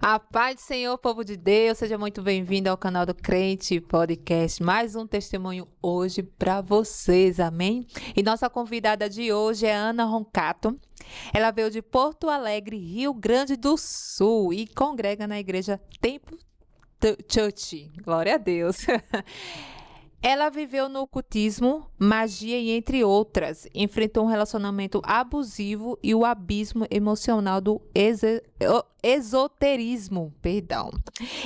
A paz do Senhor, povo de Deus, seja muito bem-vindo ao canal do Crente Podcast. Mais um testemunho hoje para vocês, amém? E nossa convidada de hoje é Ana Roncato. Ela veio de Porto Alegre, Rio Grande do Sul e congrega na igreja Tempo Church. Glória a Deus. Ela viveu no ocultismo, magia e entre outras. Enfrentou um relacionamento abusivo e o abismo emocional do esoterismo,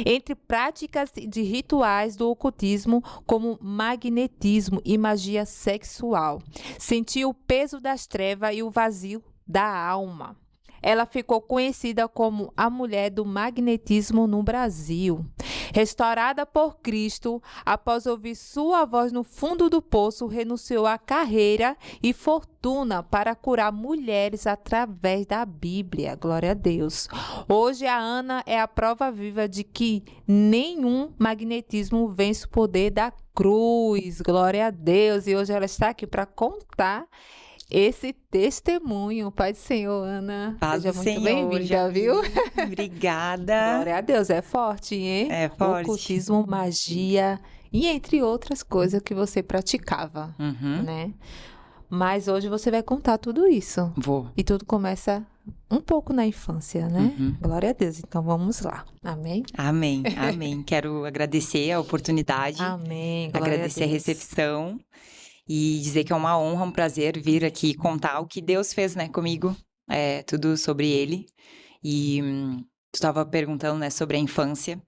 entre práticas de rituais do ocultismo como magnetismo e magia sexual. Sentiu o peso das trevas e o vazio da alma. Ela ficou conhecida como a mulher do magnetismo no Brasil. Restaurada por Cristo, após ouvir sua voz no fundo do poço, renunciou à carreira e fortuna para curar mulheres através da Bíblia. Glória a Deus. Hoje a Ana é a prova viva de que nenhum magnetismo vence o poder da cruz. Glória a Deus. E hoje ela está aqui para contar esse testemunho. Pai do Senhor, Ana. Paz seja do muito Senhor, bem-vinda, viu? Obrigada. Glória a Deus, é forte, hein? É forte. Ocultismo, magia e entre outras coisas que você praticava, né? Mas hoje você vai contar tudo isso. Vou. E tudo começa um pouco na infância, né? Glória a Deus. Então vamos lá. Amém? Amém, amém. Quero agradecer a oportunidade. Amém. Glória Agradecer a Deus. recepção. E dizer que é uma honra, um prazer vir aqui contar o que Deus fez, né, comigo. Tudo sobre Ele. E tu estava perguntando, né, sobre a infância.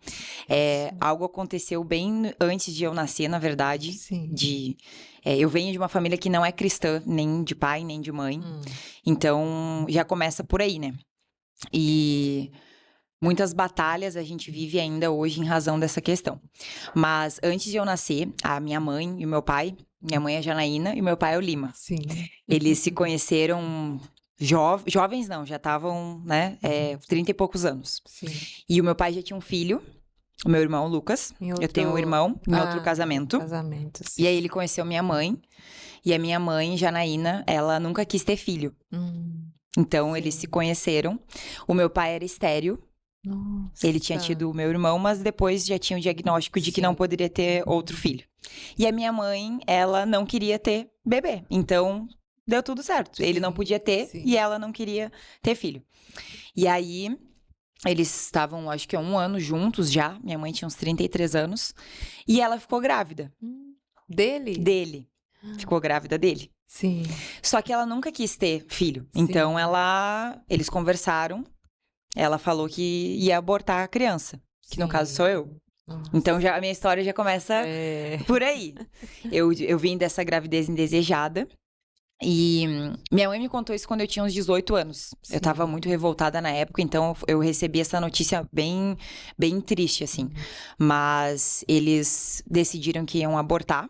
Algo aconteceu bem antes de eu nascer, na verdade. Sim. Eu venho de uma família que não é cristã, nem de pai, nem de mãe. Então, já começa por aí, né? E muitas batalhas a gente vive ainda hoje em razão dessa questão. Mas antes de eu nascer, a minha mãe e o meu pai... Minha mãe é Janaína e meu pai é o Lima. Sim. Eles se conheceram jovens, não, já estavam, né, 30 e poucos anos. Sim. E o meu pai já tinha um filho, o meu irmão Lucas. Eu tenho um irmão em outro casamento. Casamentos. E aí ele conheceu minha mãe. E a minha mãe, Janaína, ela nunca quis ter filho. Então eles se conheceram. O meu pai era estéril. Nossa. Ele tinha tido o meu irmão, mas depois já tinha o diagnóstico de que não poderia ter outro filho. E a minha mãe, ela não queria ter bebê. Então, deu tudo certo. Ele não podia ter e ela não queria ter filho. E aí, eles estavam, acho que há 1 ano juntos já. Minha mãe tinha uns 33 anos. E ela ficou grávida. Dele? Dele. Ficou grávida dele. Sim. Só que ela nunca quis ter filho. Então, eles conversaram. Ela falou que ia abortar a criança, que no caso sou eu. Nossa. Então a minha história já começa por aí. Eu vim dessa gravidez indesejada e minha mãe me contou isso quando eu tinha uns 18 anos. Sim. Eu tava muito revoltada na época, então eu recebi essa notícia bem, bem triste, assim. Mas eles decidiram que iam abortar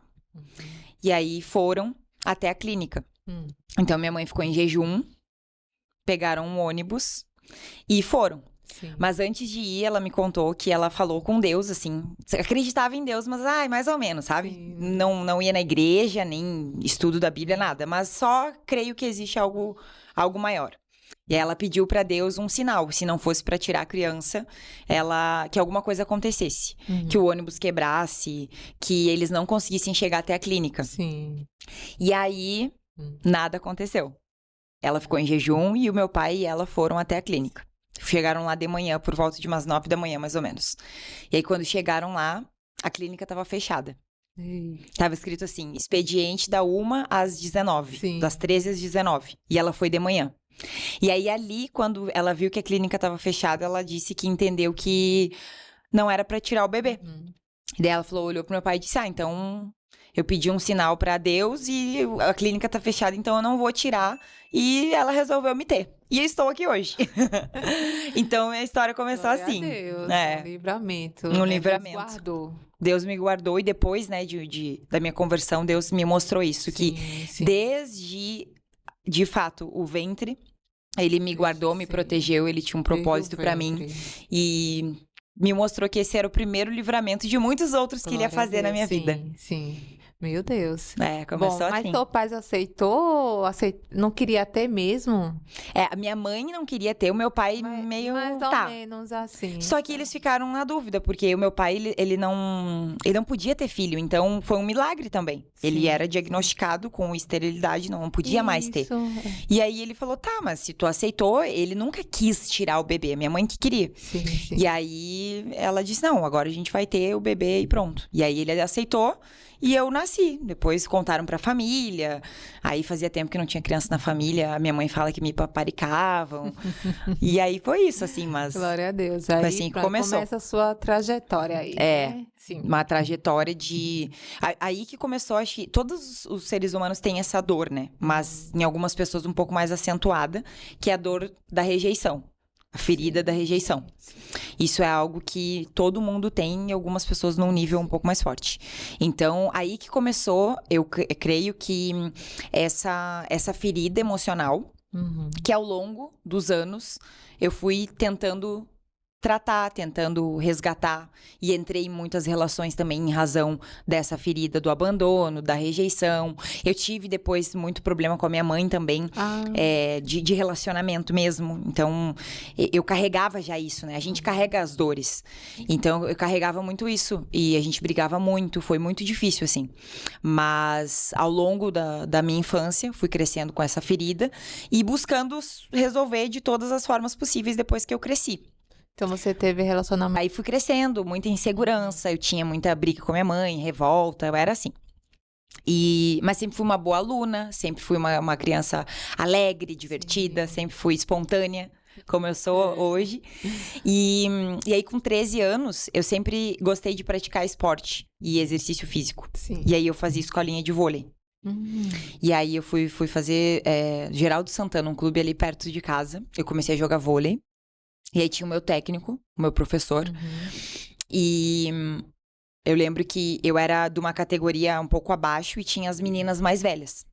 e aí foram até a clínica. Então minha mãe ficou em jejum, pegaram um ônibus e foram. Sim. Mas antes de ir, ela me contou que ela falou com Deus, assim, acreditava em Deus, mas mais ou menos, sabe? Não ia na igreja, nem estudo da Bíblia, nada, mas só creio que existe algo maior. E ela pediu pra Deus um sinal, se não fosse pra tirar a criança, que alguma coisa acontecesse, que o ônibus quebrasse, que eles não conseguissem chegar até a clínica. Sim. E aí, nada aconteceu. Ela ficou em jejum e o meu pai e ela foram até a clínica. Chegaram lá de manhã, por volta de umas 9 da manhã, mais ou menos. E aí, quando chegaram lá, a clínica estava fechada. Tava escrito assim, expediente da 1 às 19, Sim. das 13 às 19. E ela foi de manhã. E aí, ali, quando ela viu que a clínica estava fechada, ela disse que entendeu que não era para tirar o bebê. E daí ela olhou pro meu pai e disse, então... Eu pedi um sinal pra Deus e a clínica tá fechada, então eu não vou tirar. E ela resolveu me ter. E eu estou aqui hoje. Então, a história começou Glória assim. A Deus, um livramento. livramento. Deus guardou. Deus me guardou e depois, né, da minha conversão, Deus me mostrou isso. Que desde, de fato, o ventre, ele me guardou, me protegeu, ele tinha um propósito pra mim. E me mostrou que esse era o primeiro livramento de muitos outros que ele ia fazer na minha vida. Sim. Meu Deus. Começou Bom, mas assim. seu pai aceitou? Não queria ter mesmo? A minha mãe não queria ter, o meu pai meio... Mais ou Tá. menos assim. Só que eles ficaram na dúvida, porque o meu pai, ele não podia ter filho, então foi um milagre também. Ele Sim, era diagnosticado com esterilidade, não podia mais ter. Isso. E aí ele falou, tá, mas se tu aceitou, ele nunca quis tirar o bebê, minha mãe que queria. Sim, sim. E aí ela disse, não, agora a gente vai ter o bebê e pronto. E aí ele aceitou e eu nasci. Depois contaram pra família, aí fazia tempo que não tinha criança na família, a minha mãe fala que me paparicavam. E aí foi isso, assim, mas... Glória a Deus. Aí assim que pronto, começou. começa a sua trajetória aí, né? Sim. Uma trajetória de... Aí que começou, acho que todos os seres humanos têm essa dor, né? Mas em algumas pessoas um pouco mais acentuada, que é a dor da rejeição. A ferida da rejeição. Isso é algo que todo mundo tem e algumas pessoas num nível um pouco mais forte. Então, aí que começou, eu creio que essa ferida emocional, que ao longo dos anos eu fui tentando tratar, tentando resgatar, e entrei em muitas relações também em razão dessa ferida do abandono, da rejeição. Eu tive depois muito problema com a minha mãe também, de relacionamento mesmo. Então, eu carregava já isso, né? A gente carrega as dores. Então, eu carregava muito isso, e a gente brigava muito, foi muito difícil, assim. Mas, ao longo da minha infância, fui crescendo com essa ferida, e buscando resolver de todas as formas possíveis depois que eu cresci. Então você teve relacionamento. Aí fui crescendo, muita insegurança, eu tinha muita briga com minha mãe, revolta, eu era assim. Mas sempre fui uma boa aluna, sempre fui uma criança alegre, divertida, sempre fui espontânea, como eu sou hoje. E aí com 13 anos, eu sempre gostei de praticar esporte e exercício físico. Sim. E aí eu fazia escolinha de vôlei. E aí eu fui fazer Geraldo Santana, um clube ali perto de casa. Eu comecei a jogar vôlei. E aí tinha o meu técnico, o meu professor. E eu lembro que eu era de uma categoria um pouco abaixo e tinha as meninas mais velhas.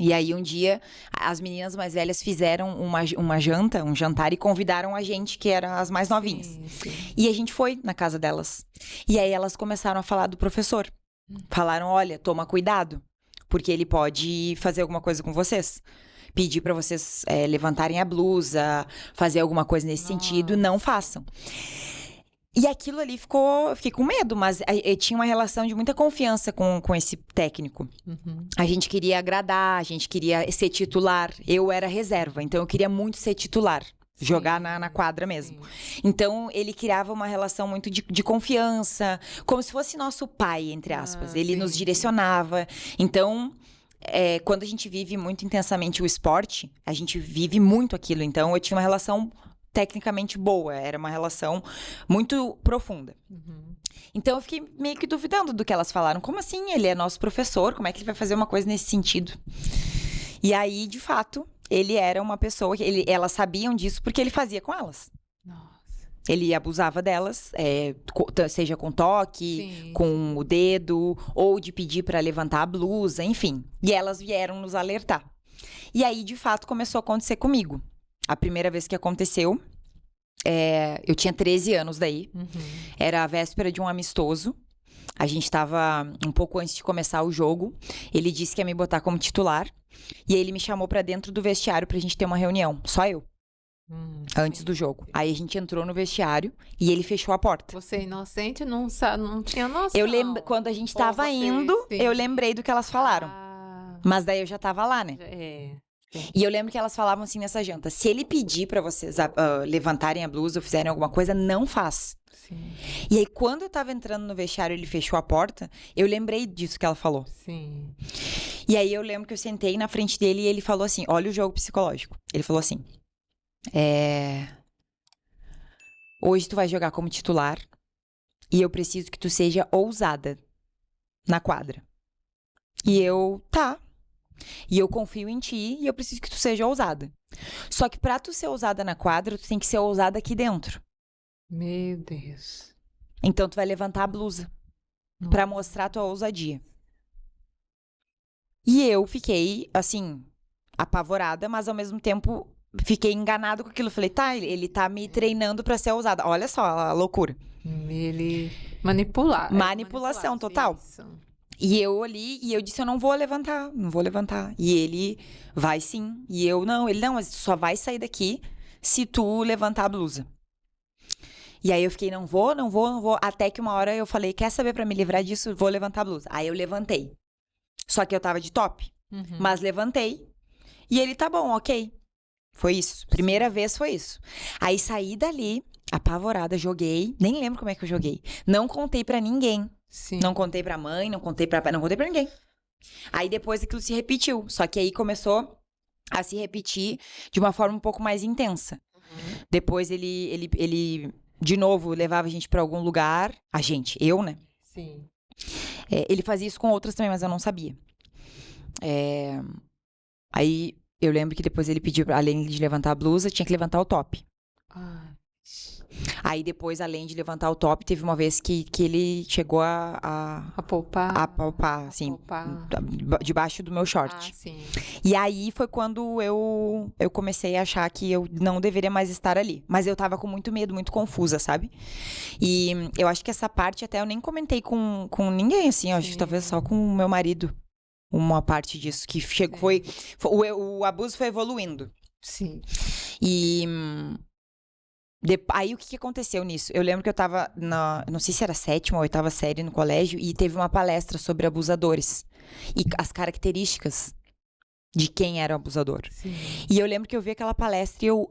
E aí um dia, as meninas mais velhas fizeram uma janta, um jantar, e convidaram a gente, que era as mais novinhas. Sim. E a gente foi na casa delas. E aí elas começaram a falar do professor. Falaram, olha, toma cuidado, porque ele pode fazer alguma coisa com vocês. Pedir pra vocês levantarem a blusa, fazer alguma coisa nesse sentido, não façam. E aquilo ali fiquei com medo, mas eu tinha uma relação de muita confiança com esse técnico. A gente queria agradar, a gente queria ser titular. Eu era reserva, então eu queria muito ser titular. Jogar na quadra mesmo. Então, ele criava uma relação muito de confiança, como se fosse nosso pai, entre aspas. Ele nos direcionava. Então... quando a gente vive muito intensamente o esporte, a gente vive muito aquilo. Então, eu tinha uma relação tecnicamente boa. Era uma relação muito profunda. Então, eu fiquei meio que duvidando do que elas falaram. Como assim? Ele é nosso professor. Como é que ele vai fazer uma coisa nesse sentido? E aí, de fato, ele era uma pessoa que... elas sabiam disso porque ele fazia com elas. Ele abusava delas, seja com toque, com o dedo, ou de pedir para levantar a blusa, enfim. E elas vieram nos alertar. E aí, de fato, começou a acontecer comigo. A primeira vez que aconteceu, eu tinha 13 anos daí. Era a véspera de um amistoso. A gente estava um pouco antes de começar o jogo. Ele disse que ia me botar como titular. E aí ele me chamou para dentro do vestiário pra gente ter uma reunião. Só eu. Antes do jogo. Aí a gente entrou no vestiário e ele fechou a porta. Você inocente não tinha noção. Eu lembro, quando a gente tava indo, eu lembrei do que elas falaram. Mas daí eu já tava lá, né? E eu lembro que elas falavam assim nessa janta: se ele pedir pra vocês levantarem a blusa ou fizerem alguma coisa, não faz. E aí, quando eu tava entrando no vestiário e ele fechou a porta, eu lembrei disso que ela falou. E aí eu lembro que eu sentei na frente dele e ele falou assim: olha o jogo psicológico. Ele falou assim: hoje tu vai jogar como titular e eu preciso que tu seja ousada na quadra. E eu, tá. E eu confio em ti e eu preciso que tu seja ousada. Só que pra tu ser ousada na quadra, tu tem que ser ousada aqui dentro. Meu Deus. Então tu vai levantar a blusa pra mostrar tua ousadia. E eu fiquei, assim, apavorada, mas ao mesmo tempo fiquei enganado com aquilo. Falei, tá, ele tá me treinando pra ser ousada. Olha só a loucura. Ele manipular. Manipulação total. Isso. E eu ali, e eu disse, eu não vou levantar, não vou levantar. E ele, vai sim. E eu, não, ele, não, mas tu só vai sair daqui se tu levantar a blusa. E aí eu fiquei, não vou, não vou, não vou. Até que uma hora eu falei, quer saber, pra me livrar disso, vou levantar a blusa. Aí eu levantei. Só que eu tava de top. Mas levantei. E ele, tá bom, ok. Foi isso. Primeira vez foi isso. Aí saí dali, apavorada, joguei. Nem lembro como é que eu joguei. Não contei pra ninguém. Sim. Não contei pra mãe, não contei pra pai, não contei pra ninguém. Aí depois aquilo se repetiu. Só que aí começou a se repetir de uma forma um pouco mais intensa. Depois ele de novo, levava a gente pra algum lugar. A gente, eu, né? Sim. Ele fazia isso com outras também, mas eu não sabia. Aí eu lembro que depois ele pediu, além de levantar a blusa, tinha que levantar o top. Ai. Aí depois, além de levantar o top, teve uma vez que ele chegou A poupar. a palpar, assim, Poupar. debaixo do meu short. Ah, sim. E aí foi quando eu comecei a achar que eu não deveria mais estar ali. Mas eu tava com muito medo, muito confusa, sabe? E eu acho que essa parte até eu nem comentei com ninguém, assim. Eu acho que talvez só com o meu marido. Uma parte disso, que chegou, o abuso foi evoluindo. Sim. E aí o que aconteceu nisso? Eu lembro que eu tava não sei se era 7ª ou 8ª série no colégio, e teve uma palestra sobre abusadores. E as características de quem era o abusador. Sim. E eu lembro que eu vi aquela palestra e eu,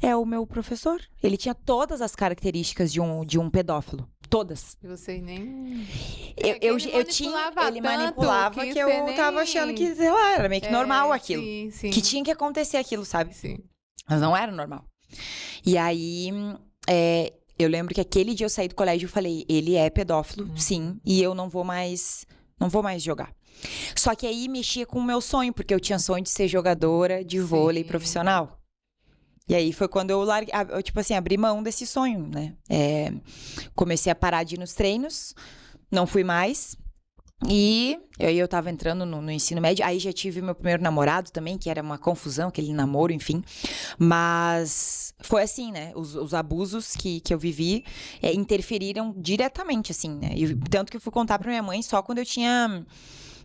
é o meu professor. Ele tinha todas as características de um pedófilo. Todas. E você nem... Eu tinha, ele manipulava que eu tava achando que, sei lá, era meio que normal aquilo. Sim, sim. Que tinha que acontecer aquilo, sabe? Sim. Mas não era normal. E aí, eu lembro que aquele dia eu saí do colégio e falei, ele é pedófilo, sim, e eu não vou mais jogar. Só que aí mexia com o meu sonho, porque eu tinha sonho de ser jogadora de vôlei profissional. E aí foi quando eu larguei, tipo assim, abri mão desse sonho, né? Comecei a parar de ir nos treinos, não fui mais. E aí eu tava entrando no ensino médio, aí já tive meu primeiro namorado também, que era uma confusão, aquele namoro, enfim. Mas foi assim, né? Os abusos que eu vivi interferiram diretamente, assim, né? Tanto que eu fui contar pra minha mãe só quando eu tinha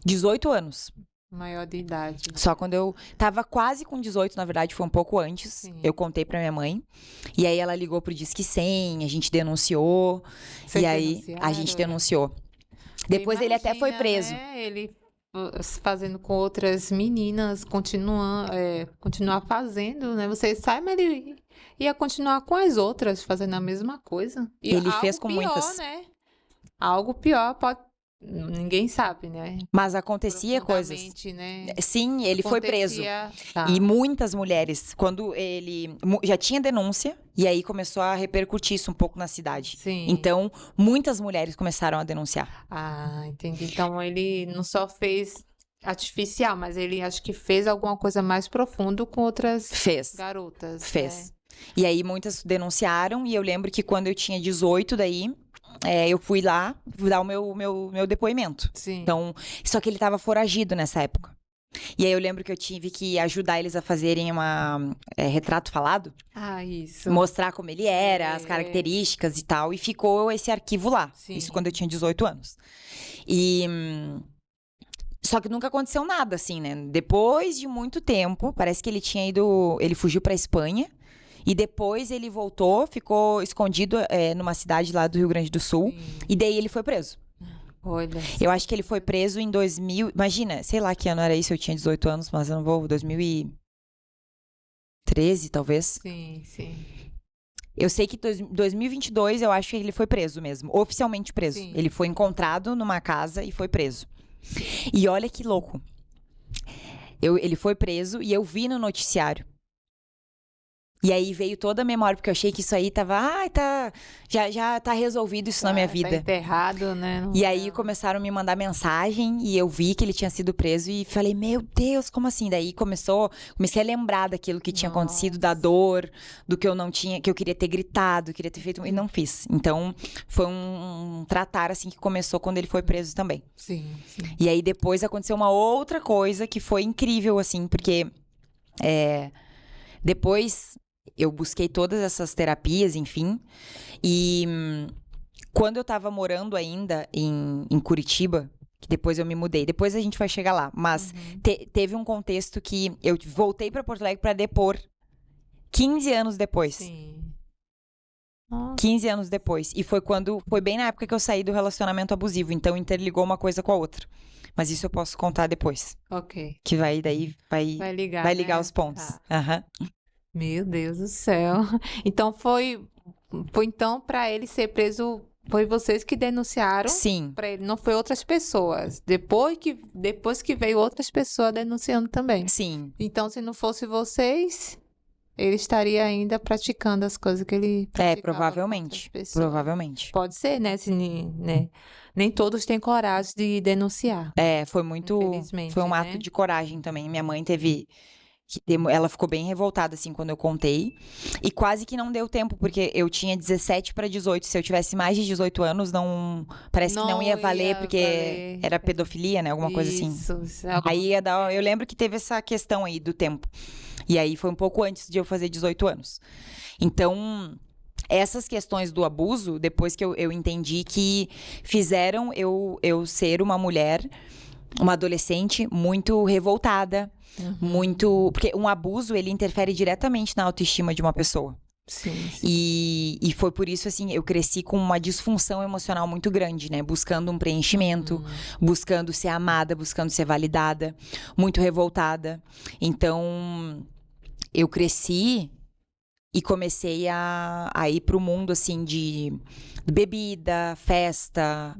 18 anos. Maior de idade. Só quando eu tava quase com 18, na verdade, foi um pouco antes. Sim. Eu contei pra minha mãe. E aí ela ligou pro Disque 100, a gente denunciou. Vocês e aí denunciaram, a gente denunciou. Depois ele até foi preso. Né? Ele fazendo com outras meninas, continuar fazendo, né? Você sai, mas ele ia continuar com as outras, fazendo a mesma coisa. E Ele fez com pior, muitas. Né? Algo pior pode... Ninguém sabe, né? Mas acontecia coisas. Né? Sim, ele foi preso. Tá. E muitas mulheres, quando ele já tinha denúncia, e aí começou a repercutir isso um pouco na cidade. Sim. Então, muitas mulheres começaram a denunciar. Ah, entendi. Então, ele não só fez artificial, mas ele acho que fez alguma coisa mais profundo com outras garotas. Fez. E aí, muitas denunciaram, e eu lembro que quando eu tinha 18 daí... eu fui lá dar o meu depoimento. Sim. Então, só que ele estava foragido nessa época. E aí eu lembro que eu tive que ajudar eles a fazerem retrato falado. Ah, isso. Mostrar como ele era, as características e tal. E ficou esse arquivo lá. Sim. Isso quando eu tinha 18 anos. E... Só que nunca aconteceu nada, assim, né? Depois de muito tempo, parece que ele tinha ido... Ele fugiu pra Espanha. E depois ele voltou, ficou escondido numa cidade lá do Rio Grande do Sul. Sim. E daí ele foi preso. Olha. Eu acho que ele foi preso em 2000... Imagina, sei lá que ano era isso, eu tinha 18 anos, mas eu não vou... 2013, talvez. Sim, sim. Eu sei que 2022, eu acho que ele foi preso mesmo. Oficialmente preso. Sim. Ele foi encontrado numa casa e foi preso. E olha que louco. Ele foi preso e eu vi no noticiário. E aí veio toda a memória, porque eu achei que isso aí tava... já tá resolvido isso na minha vida. Tá enterrado, né? E aí começaram a me mandar mensagem e eu vi que ele tinha sido preso e falei, meu Deus, como assim? Daí comecei a lembrar daquilo que tinha acontecido, da dor, do que eu não tinha, que eu queria ter gritado, queria ter feito, e não fiz. Então, foi um tratar, assim, que começou quando ele foi preso também. Sim, sim. E aí depois aconteceu uma outra coisa que foi incrível, assim, porque depois... Eu busquei todas essas terapias, enfim. E quando eu tava morando ainda em Curitiba, que depois eu me mudei. Depois a gente vai chegar lá. Mas teve um contexto que eu voltei para Porto Alegre para depor 15 anos depois. Sim. Nossa. 15 anos depois. E foi bem na época que eu saí do relacionamento abusivo. Então interligou uma coisa com a outra. Mas isso eu posso contar depois. Ok. Que vai ligar, vai ligar né? os pontos. Tá. Aham. Meu Deus do céu. Então foi então para ele ser preso, foi vocês que denunciaram Sim. para ele, não foi outras pessoas. Depois que veio outras pessoas denunciando também. Sim. Então se não fosse vocês, ele estaria ainda praticando as coisas que ele praticava com Provavelmente. outras pessoas. Provavelmente. Pode ser, né? Nem todos têm coragem de denunciar. Foi muito. Infelizmente, Foi um né? ato de coragem também. Minha mãe teve. Ela ficou bem revoltada, assim, quando eu contei. E quase que não deu tempo, porque eu tinha 17 para 18. Se eu tivesse mais de 18 anos, parece que não ia valer, porque era pedofilia, né? Alguma coisa assim. Isso. Aí ia dar. Eu lembro que teve essa questão aí do tempo. E aí foi um pouco antes de eu fazer 18 anos. Então, essas questões do abuso, depois que eu entendi que fizeram eu ser uma mulher, uma adolescente muito revoltada, muito. Porque um abuso, ele interfere diretamente na autoestima de uma pessoa. Sim. E foi por isso, assim, eu cresci com uma disfunção emocional muito grande, né? Buscando um preenchimento, buscando ser amada, buscando ser validada, muito revoltada. Então, eu cresci e comecei a ir pro mundo, assim, de bebida, festa,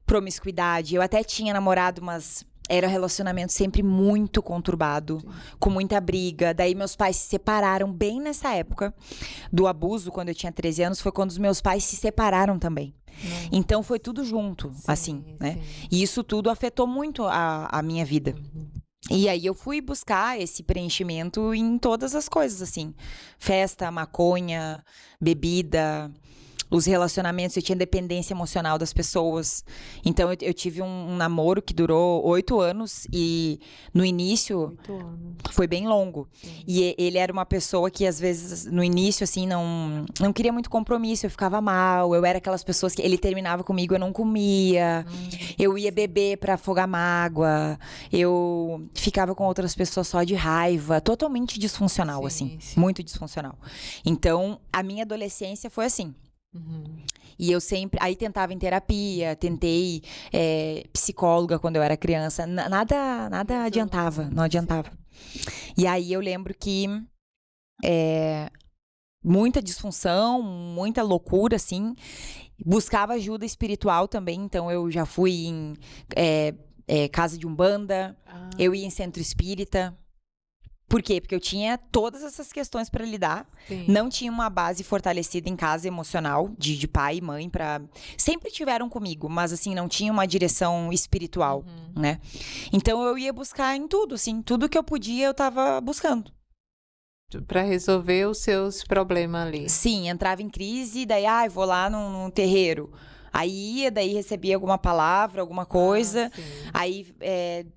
promiscuidade. Eu até tinha namorado, mas era um relacionamento sempre muito conturbado, com muita briga. Daí meus pais se separaram bem nessa época do abuso, quando eu tinha 13 anos, foi quando os meus pais se separaram também. Então foi tudo junto, assim, né? E isso tudo afetou muito a minha vida. E aí eu fui buscar esse preenchimento em todas as coisas, assim. Festa, maconha, bebida, os relacionamentos. Eu tinha dependência emocional das pessoas. Então eu tive um namoro que durou 8 anos e no início 8 anos. foi bem longo. E ele era uma pessoa que às vezes no início assim não queria muito compromisso, eu ficava mal, eu era aquelas pessoas que ele terminava comigo, eu não comia. Eu ia beber pra afogar mágoa. Eu ficava com outras pessoas só de raiva, totalmente disfuncional, assim, muito disfuncional. Então, a minha adolescência foi assim. E eu sempre, aí tentava em terapia, tentei psicóloga quando eu era criança, nada adiantava, não adiantava. E aí eu lembro que muita disfunção, muita loucura, assim, buscava ajuda espiritual também, então eu já fui em casa de umbanda, eu ia em centro espírita. Por quê? Porque eu tinha todas essas questões para lidar. Não tinha uma base fortalecida em casa emocional, de pai e mãe, sempre tiveram comigo, mas assim, não tinha uma direção espiritual, né? Então eu ia buscar em tudo, assim, tudo que eu podia eu tava buscando. Para resolver os seus problemas ali. Sim, entrava em crise, daí, vou lá num terreiro. Aí ia, daí recebia alguma palavra, alguma coisa, aí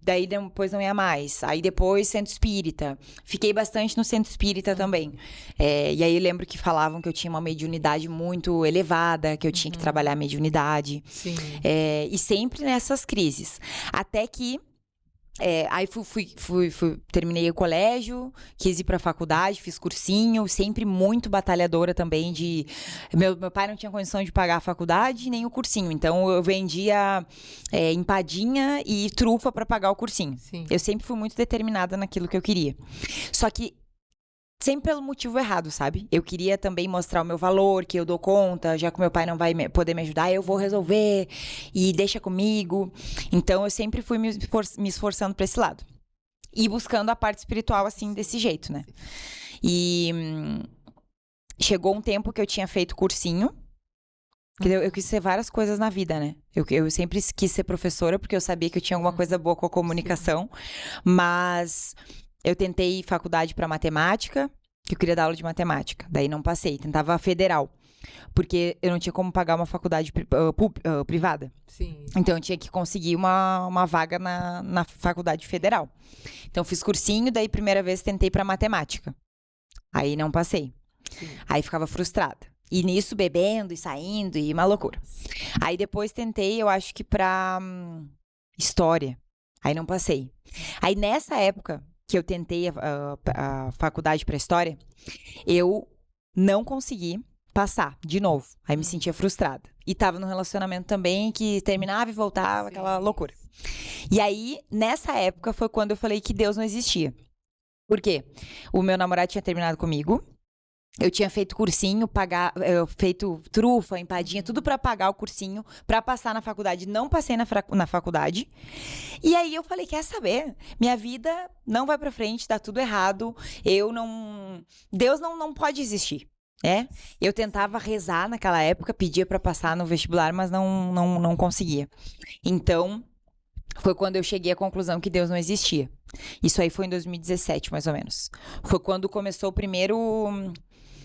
daí depois não ia mais. Aí depois centro espírita. Fiquei bastante no centro espírita também. E aí eu lembro que falavam que eu tinha uma mediunidade muito elevada, que eu tinha que trabalhar a mediunidade. E sempre nessas crises. Até que aí terminei o colégio, quis ir pra faculdade, fiz cursinho, sempre muito batalhadora também meu pai não tinha condição de pagar a faculdade, nem o cursinho, então eu vendia empadinha e trufa pra pagar o cursinho. Eu sempre fui muito determinada naquilo que eu queria. Só que sempre pelo motivo errado, sabe? Eu queria também mostrar o meu valor, que eu dou conta, já que meu pai não vai poder me ajudar, eu vou resolver e deixa comigo. Então, eu sempre fui me esforçando pra esse lado. E buscando a parte espiritual, assim, desse jeito, né? E chegou um tempo que eu tinha feito cursinho, que eu quis ser várias coisas na vida, né? Eu sempre quis ser professora, porque eu sabia que eu tinha alguma coisa boa com a comunicação, mas eu tentei faculdade para matemática, que eu queria dar aula de matemática. Daí não passei. Tentava federal, porque eu não tinha como pagar uma faculdade privada. Então eu tinha que conseguir uma vaga na faculdade federal. Então fiz cursinho, daí primeira vez tentei para matemática. Aí não passei. Aí ficava frustrada. E nisso bebendo e saindo e uma loucura. Aí depois tentei, eu acho que para história. Aí não passei. Aí nessa época que eu tentei a faculdade para história, eu não consegui passar de novo. Aí me sentia frustrada. E tava num relacionamento também que terminava e voltava, aquela loucura. E aí, nessa época, foi quando eu falei que Deus não existia. Por quê? O meu namorado tinha terminado comigo. Eu tinha feito cursinho, feito trufa, empadinha, tudo pra pagar o cursinho, pra passar na faculdade. Não passei na faculdade. E aí eu falei, quer saber? Minha vida não vai pra frente, tá tudo errado. Deus não pode existir. Eu tentava rezar naquela época, pedia pra passar no vestibular, mas não conseguia. Então, foi quando eu cheguei à conclusão que Deus não existia. Isso aí foi em 2017, mais ou menos. Foi quando começou o primeiro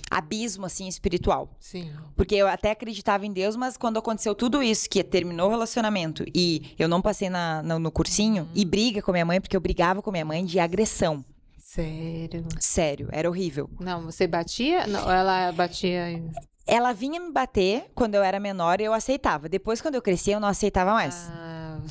abismo, assim, espiritual. Sim. Porque eu até acreditava em Deus, mas quando aconteceu tudo isso, que terminou o relacionamento e eu não passei no cursinho, e briga com a minha mãe, porque eu brigava com a minha mãe de agressão. Sério? Sério, era horrível. Não, você batia? Não, ela batia... Ela vinha me bater quando eu era menor e eu aceitava. Depois, quando eu cresci, eu não aceitava mais.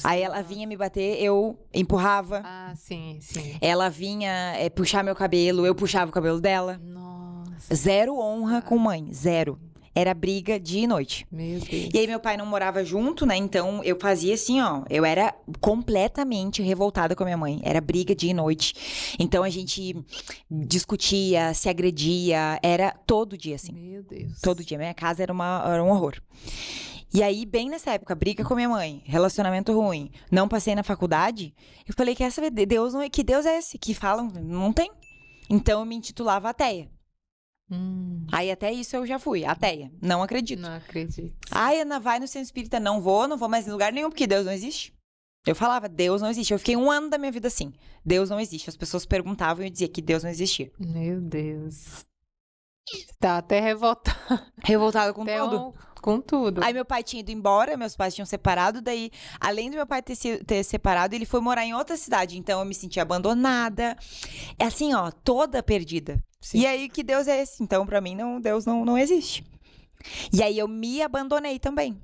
Aí ela vinha me bater, eu empurrava. Ah, sim. Ela vinha puxar meu cabelo, eu puxava o cabelo dela. Nossa. Zero honra com mãe, zero. Era briga dia e noite. Meu Deus. E aí meu pai não morava junto, né? Então eu fazia assim, ó. Eu era completamente revoltada com a minha mãe. Era briga dia e noite. Então a gente discutia, se agredia. Era todo dia, assim. Meu Deus. Todo dia. Minha casa era um horror. E aí, bem nessa época, briga com minha mãe, relacionamento ruim, não passei na faculdade, eu falei, quer saber, que Deus é esse? Que falam, não tem. Então eu me intitulava ateia. Aí até isso eu já fui, ateia. Não acredito. Não acredito. Ai, Ana, vai no centro espírita. Não vou mais em lugar nenhum, porque Deus não existe. Eu falava, Deus não existe. Eu fiquei 1 ano da minha vida assim. Deus não existe. As pessoas perguntavam e eu dizia que Deus não existia. Meu Deus. Tá até revoltada. Revoltada com tudo. Com tudo. Aí meu pai tinha ido embora, meus pais tinham separado, daí, além do meu pai ter separado, ele foi morar em outra cidade, então eu me senti abandonada. É assim, ó, toda perdida. Sim. E aí, que Deus é esse? Então, pra mim, Deus não existe. E aí, eu me abandonei também.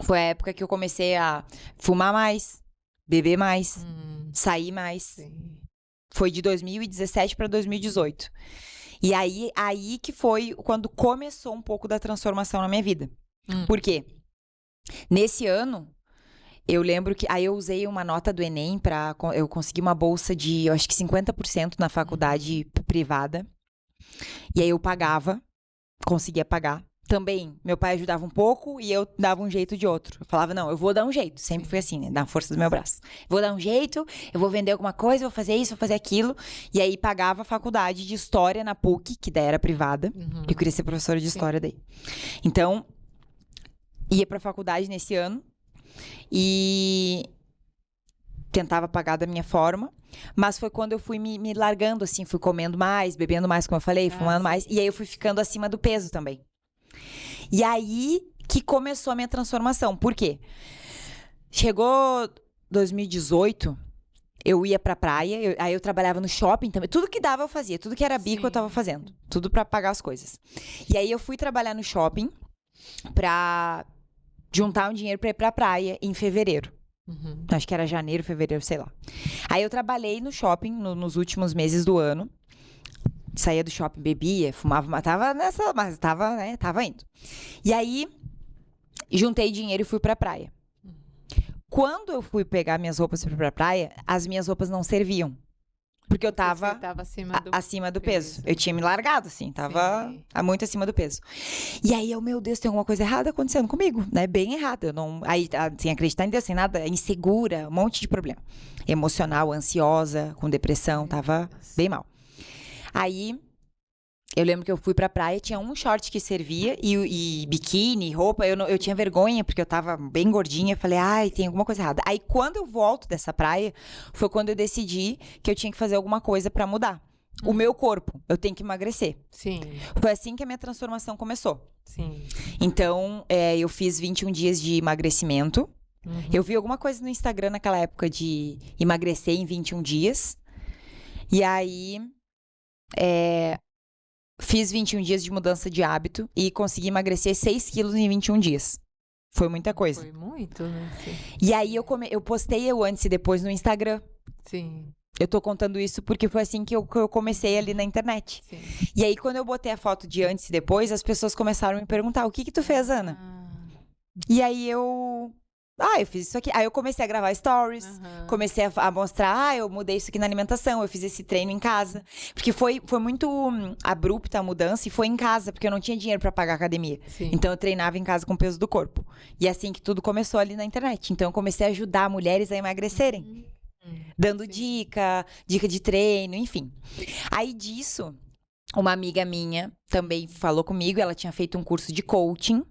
Foi a época que eu comecei a fumar mais, beber mais, sair mais. Sim. Foi de 2017 pra 2018. E aí que foi quando começou um pouco da transformação na minha vida. Por quê? Nesse ano, eu lembro que aí eu usei uma nota do Enem eu consegui uma bolsa de, eu acho que 50% na faculdade privada. E aí eu pagava, conseguia pagar. Também, meu pai ajudava um pouco e eu dava um jeito de outro. Eu falava, não, eu vou dar um jeito. Sempre fui assim, né? Na força do meu braço. Vou dar um jeito, eu vou vender alguma coisa, vou fazer isso, vou fazer aquilo. E aí pagava a faculdade de história na PUC, que daí era privada. Eu queria ser professora de história daí. Então, ia pra faculdade nesse ano e tentava pagar da minha forma. Mas foi quando eu fui me largando, assim, fui comendo mais, bebendo mais, como eu falei, fumando mais. E aí eu fui ficando acima do peso também. E aí que começou a minha transformação. Por quê? Chegou 2018, eu ia pra praia, aí eu trabalhava no shopping também. Tudo que dava eu fazia, tudo que era bico eu tava fazendo. Tudo pra pagar as coisas. E aí eu fui trabalhar no shopping pra juntar um dinheiro pra ir pra praia em fevereiro. Acho que era janeiro, fevereiro, sei lá. Aí eu trabalhei no shopping nos últimos meses do ano. Saía do shopping, bebia, fumava, mas tava indo. E aí, juntei dinheiro e fui pra praia. Quando eu fui pegar minhas roupas e fui pra praia, as minhas roupas não serviam. Porque eu tava acima do peso. Eu tinha me largado, assim, tava muito acima do peso. E aí meu Deus, tem alguma coisa errada acontecendo comigo, né? Bem errada. Eu não, aí, sem acreditar em Deus, sem nada, insegura, um monte de problema. Emocional, ansiosa, com depressão, tava bem mal. Aí, eu lembro que eu fui pra praia, tinha um short que servia, e biquíni, roupa, eu tinha vergonha, porque eu tava bem gordinha, eu falei, ai, tem alguma coisa errada. Aí, quando eu volto dessa praia, foi quando eu decidi que eu tinha que fazer alguma coisa pra mudar. O meu corpo, eu tenho que emagrecer. Sim. Foi assim que a minha transformação começou. Sim. Então, eu fiz 21 dias de emagrecimento. Eu vi alguma coisa no Instagram naquela época de emagrecer em 21 dias. E aí... fiz 21 dias de mudança de hábito e consegui emagrecer 6 quilos em 21 dias. Foi muita coisa. Foi muito, né? Sim. E aí eu postei o antes e depois no Instagram. Sim. Eu tô contando isso porque foi assim que eu comecei ali na internet. Sim. E aí, quando eu botei a foto de antes e depois, as pessoas começaram a me perguntar, o que tu fez, Ana? E aí eu fiz isso aqui. Aí eu comecei a gravar stories, comecei a mostrar, eu mudei isso aqui na alimentação, eu fiz esse treino em casa. Porque foi muito abrupta a mudança e foi em casa, porque eu não tinha dinheiro pra pagar a academia. Sim. Então eu treinava em casa com o peso do corpo. E assim que tudo começou ali na internet. Então eu comecei a ajudar mulheres a emagrecerem. Dando dica de treino, enfim. Aí disso, uma amiga minha também falou comigo, ela tinha feito um curso de coaching.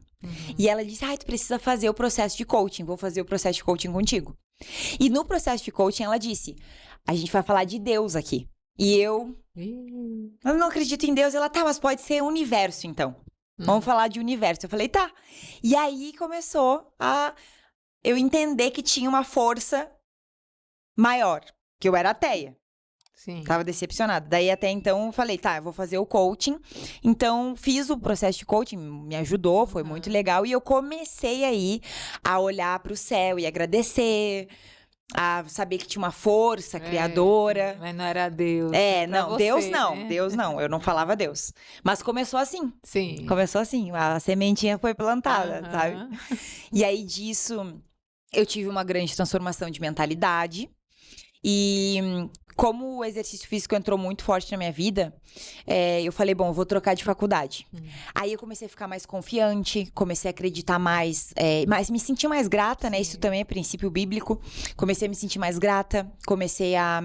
E ela disse, tu precisa fazer o processo de coaching, vou fazer o processo de coaching contigo. E no processo de coaching ela disse, a gente vai falar de Deus aqui. E eu não acredito em Deus. Ela, mas pode ser universo então. Vamos falar de universo. Eu falei, tá. E aí começou a eu entender que tinha uma força maior, que eu era ateia. Sim. Tava decepcionada. Daí até então eu falei, eu vou fazer o coaching. Então fiz o processo de coaching, me ajudou, foi muito legal. E eu comecei aí a olhar pro céu e agradecer, a saber que tinha uma força criadora. Sim, mas não era Deus. Não, você, Deus não, né? Deus não, eu não falava Deus. Mas começou assim. Sim. Começou assim, a sementinha foi plantada, sabe? E aí disso eu tive uma grande transformação de mentalidade. E como o exercício físico entrou muito forte na minha vida, eu falei, bom, eu vou trocar de faculdade. Aí eu comecei a ficar mais confiante, comecei a acreditar mais, mas me senti mais grata, né? Isso também é princípio bíblico. Comecei a me sentir mais grata, comecei a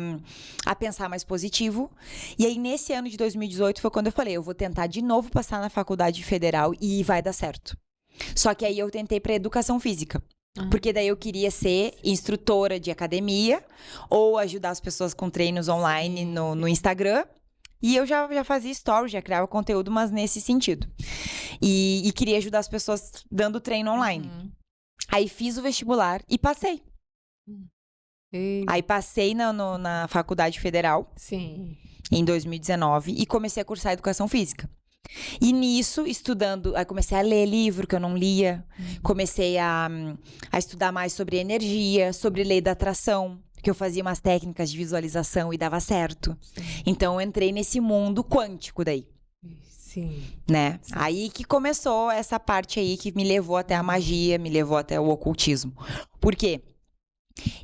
pensar mais positivo. E aí, nesse ano de 2018, foi quando eu falei, eu vou tentar de novo passar na faculdade federal e vai dar certo. Só que aí eu tentei para educação física. Porque daí eu queria ser instrutora de academia ou ajudar as pessoas com treinos online no Instagram. E eu já fazia stories, já criava conteúdo, mas nesse sentido. E queria ajudar as pessoas dando treino online. Aí fiz o vestibular e passei. Aí passei na Faculdade Federal. Sim. Em 2019 e comecei a cursar Educação Física. E nisso, estudando, aí comecei a ler livro que eu não lia, comecei a estudar mais sobre energia, sobre lei da atração, que eu fazia umas técnicas de visualização e dava certo. Então, eu entrei nesse mundo quântico daí. Sim. Né? Sim. Aí que começou essa parte aí que me levou até a magia, me levou até o ocultismo. Por quê?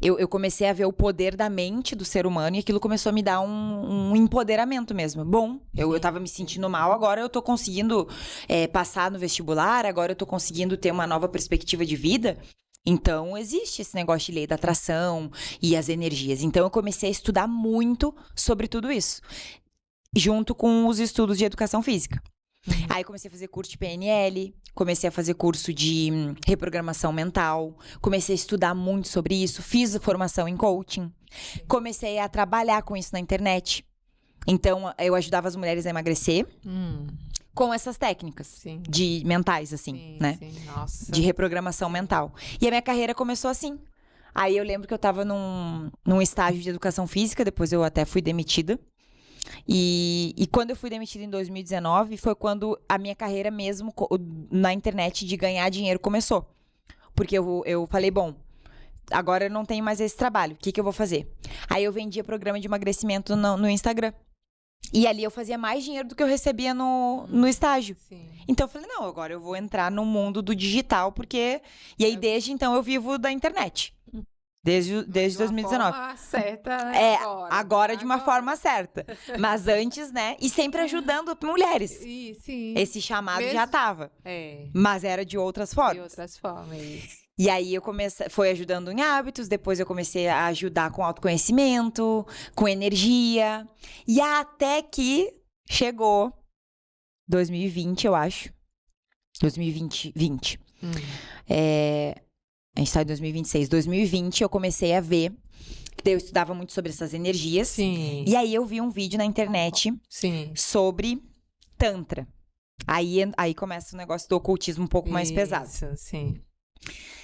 Eu comecei a ver o poder da mente do ser humano e aquilo começou a me dar um empoderamento mesmo. Bom, eu tava me sentindo mal, agora eu tô conseguindo passar no vestibular, agora eu tô conseguindo ter uma nova perspectiva de vida. Então, existe esse negócio de lei da atração e as energias. Então, eu comecei a estudar muito sobre tudo isso, junto com os estudos de educação física. Aí comecei a fazer curso de PNL, comecei a fazer curso de reprogramação mental, comecei a estudar muito sobre isso, fiz formação em coaching, comecei a trabalhar com isso na internet. Então, eu ajudava as mulheres a emagrecer com essas técnicas de mentais, assim, né? Sim. Nossa. De reprogramação mental. E a minha carreira começou assim. Aí eu lembro que eu tava num estágio de educação física, depois eu até fui demitida. E quando eu fui demitida em 2019, foi quando a minha carreira mesmo na internet de ganhar dinheiro começou. Porque eu falei, bom, agora eu não tenho mais esse trabalho, o que eu vou fazer? Aí eu vendia programa de emagrecimento no Instagram. E ali eu fazia mais dinheiro do que eu recebia no estágio. Sim. Então eu falei, não, agora eu vou entrar no mundo do digital, porque... E aí desde então eu vivo da internet. Desde 2019. De uma forma certa, né? Agora de uma forma certa. Mas antes, né? E sempre ajudando mulheres. Sim. Esse chamado já tava. É. Mas era de outras formas. De outras formas. E aí eu fui ajudando em hábitos, depois eu comecei a ajudar com autoconhecimento, com energia. E até que chegou 2020, eu acho. 2020. A gente está em 2026. 2020 eu comecei a ver, que eu estudava muito sobre essas energias. Sim. E aí eu vi um vídeo na internet sobre Tantra. Aí começa o negócio do ocultismo um pouco mais pesado. Sim.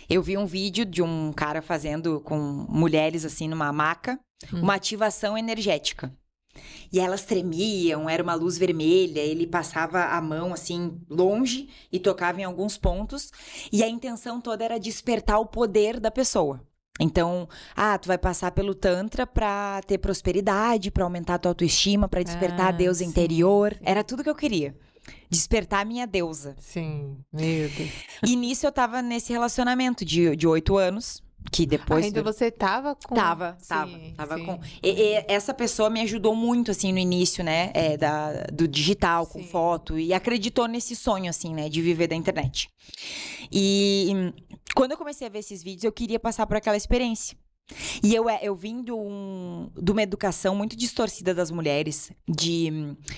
Eu vi um vídeo de um cara fazendo com mulheres assim numa maca, uma ativação energética. E elas tremiam, era uma luz vermelha, ele passava a mão assim longe e tocava em alguns pontos, e a intenção toda era despertar o poder da pessoa. Então, tu vai passar pelo Tantra pra ter prosperidade, pra aumentar a tua autoestima, pra despertar a deusa interior. Era tudo que eu queria. Despertar a minha deusa. Sim, meu Deus. E nisso eu tava nesse relacionamento de 8 anos. Que depois... Ainda você tava com... Tava Sim. com... essa pessoa me ajudou muito, assim, no início, né? Do digital, com foto. E acreditou nesse sonho, assim, né? De viver da internet. E quando eu comecei a ver esses vídeos, eu queria passar por aquela experiência. E eu vim de uma educação muito distorcida das mulheres, de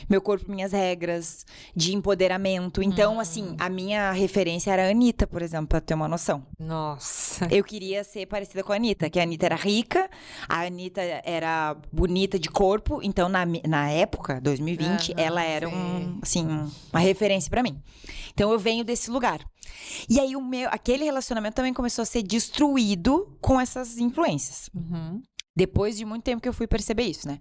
meu corpo, minhas regras, de empoderamento. Então, assim, a minha referência era a Anitta, por exemplo, pra ter uma noção. Nossa. Eu queria ser parecida com a Anitta, que a Anitta era rica, a Anitta era bonita de corpo, então na época, 2020, ela era uma referência pra mim. Então eu venho desse lugar. E aí aquele relacionamento também começou a ser destruído com essas influências. Depois de muito tempo que eu fui perceber isso, né?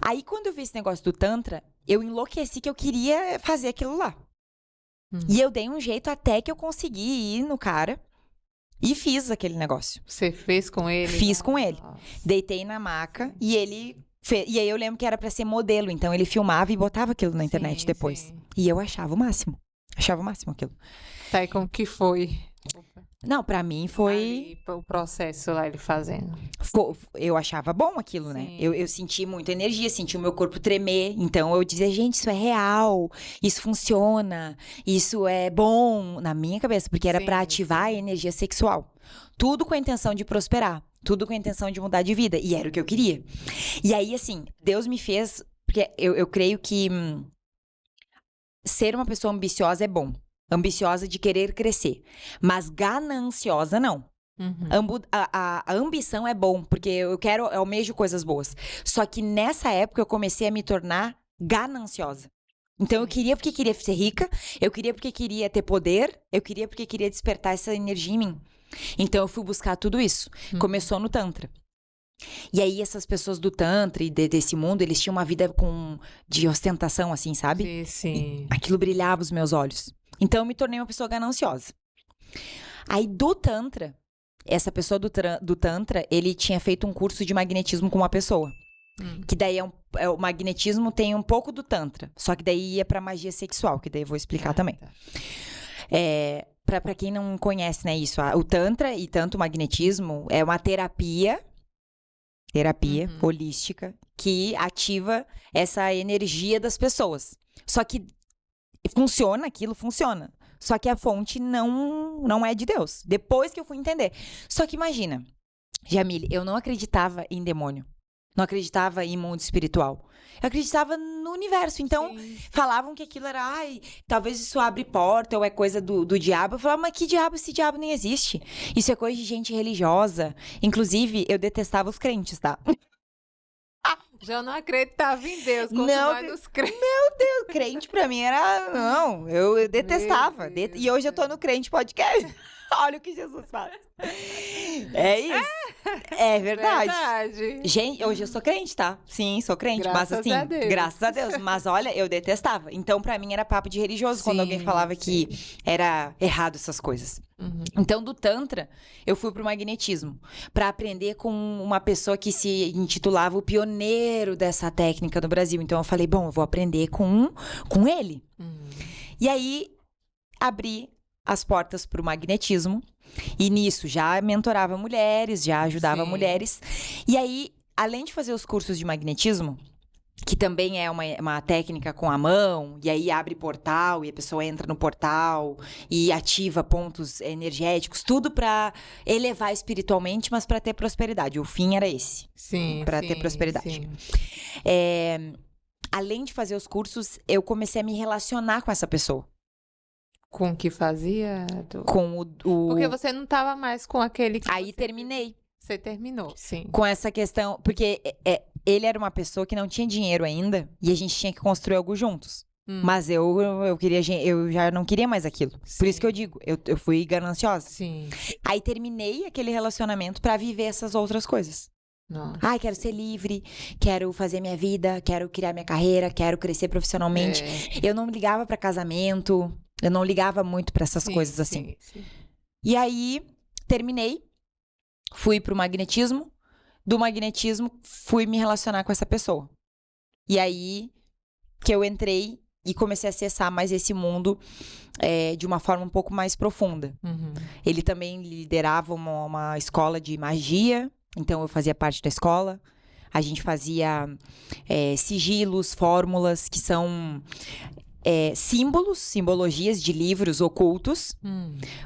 Aí quando eu vi esse negócio do Tantra, eu enlouqueci que eu queria fazer aquilo lá. E eu dei um jeito até que eu consegui ir no cara e fiz aquele negócio. Você fez com ele? Fiz com ele. Nossa. Deitei na maca e ele... E aí eu lembro que era pra ser modelo, então ele filmava e botava aquilo na internet depois. Sim. E eu achava o máximo. Achava o máximo aquilo. Tá, e como que foi? Não, pra mim foi... Ali, o processo lá, ele fazendo. Eu achava bom aquilo, né? Eu senti muita energia, senti o meu corpo tremer. Então eu dizia, gente, isso é real, isso funciona, isso é bom na minha cabeça, porque era pra ativar a energia sexual. Tudo com a intenção de prosperar, tudo com a intenção de mudar de vida. E era o que eu queria. E aí, assim, Deus me fez... Porque eu creio que ser uma pessoa ambiciosa é bom. Ambiciosa de querer crescer. Mas gananciosa, não. A ambição é bom, porque eu almejo coisas boas. Só que nessa época eu comecei a me tornar gananciosa. Então eu queria porque queria ser rica, eu queria porque queria ter poder, eu queria porque queria despertar essa energia em mim. Então eu fui buscar tudo isso. Começou no Tantra. E aí essas pessoas do Tantra e desse mundo, eles tinham uma vida de ostentação, assim, sabe? Sim. E aquilo brilhava os meus olhos. Então eu me tornei uma pessoa gananciosa. Aí do Tantra, essa pessoa do Tantra, ele tinha feito um curso de magnetismo com uma pessoa. Que daí o magnetismo tem um pouco do Tantra. Só que daí ia pra magia sexual, que daí eu vou explicar também. Pra quem não conhece, né, isso, o Tantra e tanto o magnetismo é uma terapia holística que ativa essa energia das pessoas. Só que aquilo funciona. Só que a fonte não é de Deus. Depois que eu fui entender. Só que imagina, Jamile, eu não acreditava em demônio. Não acreditava em mundo espiritual. Eu acreditava no universo. Então, falavam que aquilo era... talvez isso abre porta ou é coisa do diabo. Eu falava, mas que diabo? Esse diabo nem existe. Isso é coisa de gente religiosa. Inclusive, eu detestava os crentes, tá? Já não acreditava em Deus, quanto mais nos crentes. Meu Deus, crente pra mim era... Não, eu detestava. E hoje eu tô no Crente Podcast. Olha o que Jesus faz. É isso. É verdade. Gente, hoje eu sou crente, tá? Sim, sou crente. Graças mas assim, a Deus. Graças a Deus. Mas olha, eu detestava. Então, pra mim, era papo de religioso quando alguém falava que era errado essas coisas. Então, do Tantra, eu fui pro magnetismo. Pra aprender com uma pessoa que se intitulava o pioneiro dessa técnica no Brasil. Então, eu falei, bom, eu vou aprender com ele. E aí, abri as portas para o magnetismo. E nisso já mentorava mulheres, já ajudava mulheres. E aí, além de fazer os cursos de magnetismo, que também é uma técnica com a mão, e aí abre portal, e a pessoa entra no portal, e ativa pontos energéticos, tudo para elevar espiritualmente, mas para ter prosperidade. O fim era esse. Para ter prosperidade. Além de fazer os cursos, eu comecei a me relacionar com essa pessoa. Com o que fazia? Com Porque você não estava mais com aquele... Aí terminei. Você terminou, sim. Com essa questão... Porque ele era uma pessoa que não tinha dinheiro ainda. E a gente tinha que construir algo juntos. Mas eu já não queria mais aquilo. Por isso que eu digo, eu fui gananciosa. Sim. Aí terminei aquele relacionamento pra viver essas outras coisas. Nossa. Ai, quero ser livre, quero fazer minha vida, quero criar minha carreira, quero crescer profissionalmente. Eu não ligava pra casamento, eu não ligava muito pra essas coisas assim. Sim. E aí, terminei, fui pro magnetismo, do magnetismo fui me relacionar com essa pessoa. E aí que eu entrei e comecei a acessar mais esse mundo de uma forma um pouco mais profunda. Ele também liderava uma escola de magia, então eu fazia parte da escola. A gente fazia sigilos, fórmulas, que são símbolos, simbologias de livros ocultos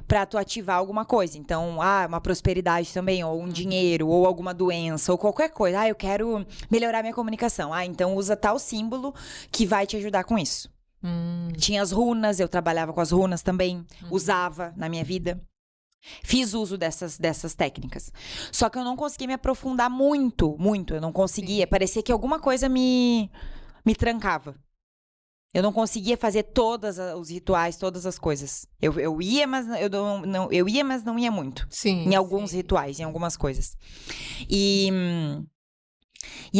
para tu ativar alguma coisa. Então, uma prosperidade também, ou um dinheiro, ou alguma doença, ou qualquer coisa. Eu quero melhorar minha comunicação. Então usa tal símbolo que vai te ajudar com isso. Tinha as runas, eu trabalhava com as runas também, usava na minha vida. Fiz uso dessas técnicas. Só que eu não conseguia me aprofundar muito. Eu não conseguia. Parecia que alguma coisa me trancava. Eu não conseguia fazer todos os rituais, todas as coisas. Eu ia, mas não ia muito. Em alguns rituais, em algumas coisas. E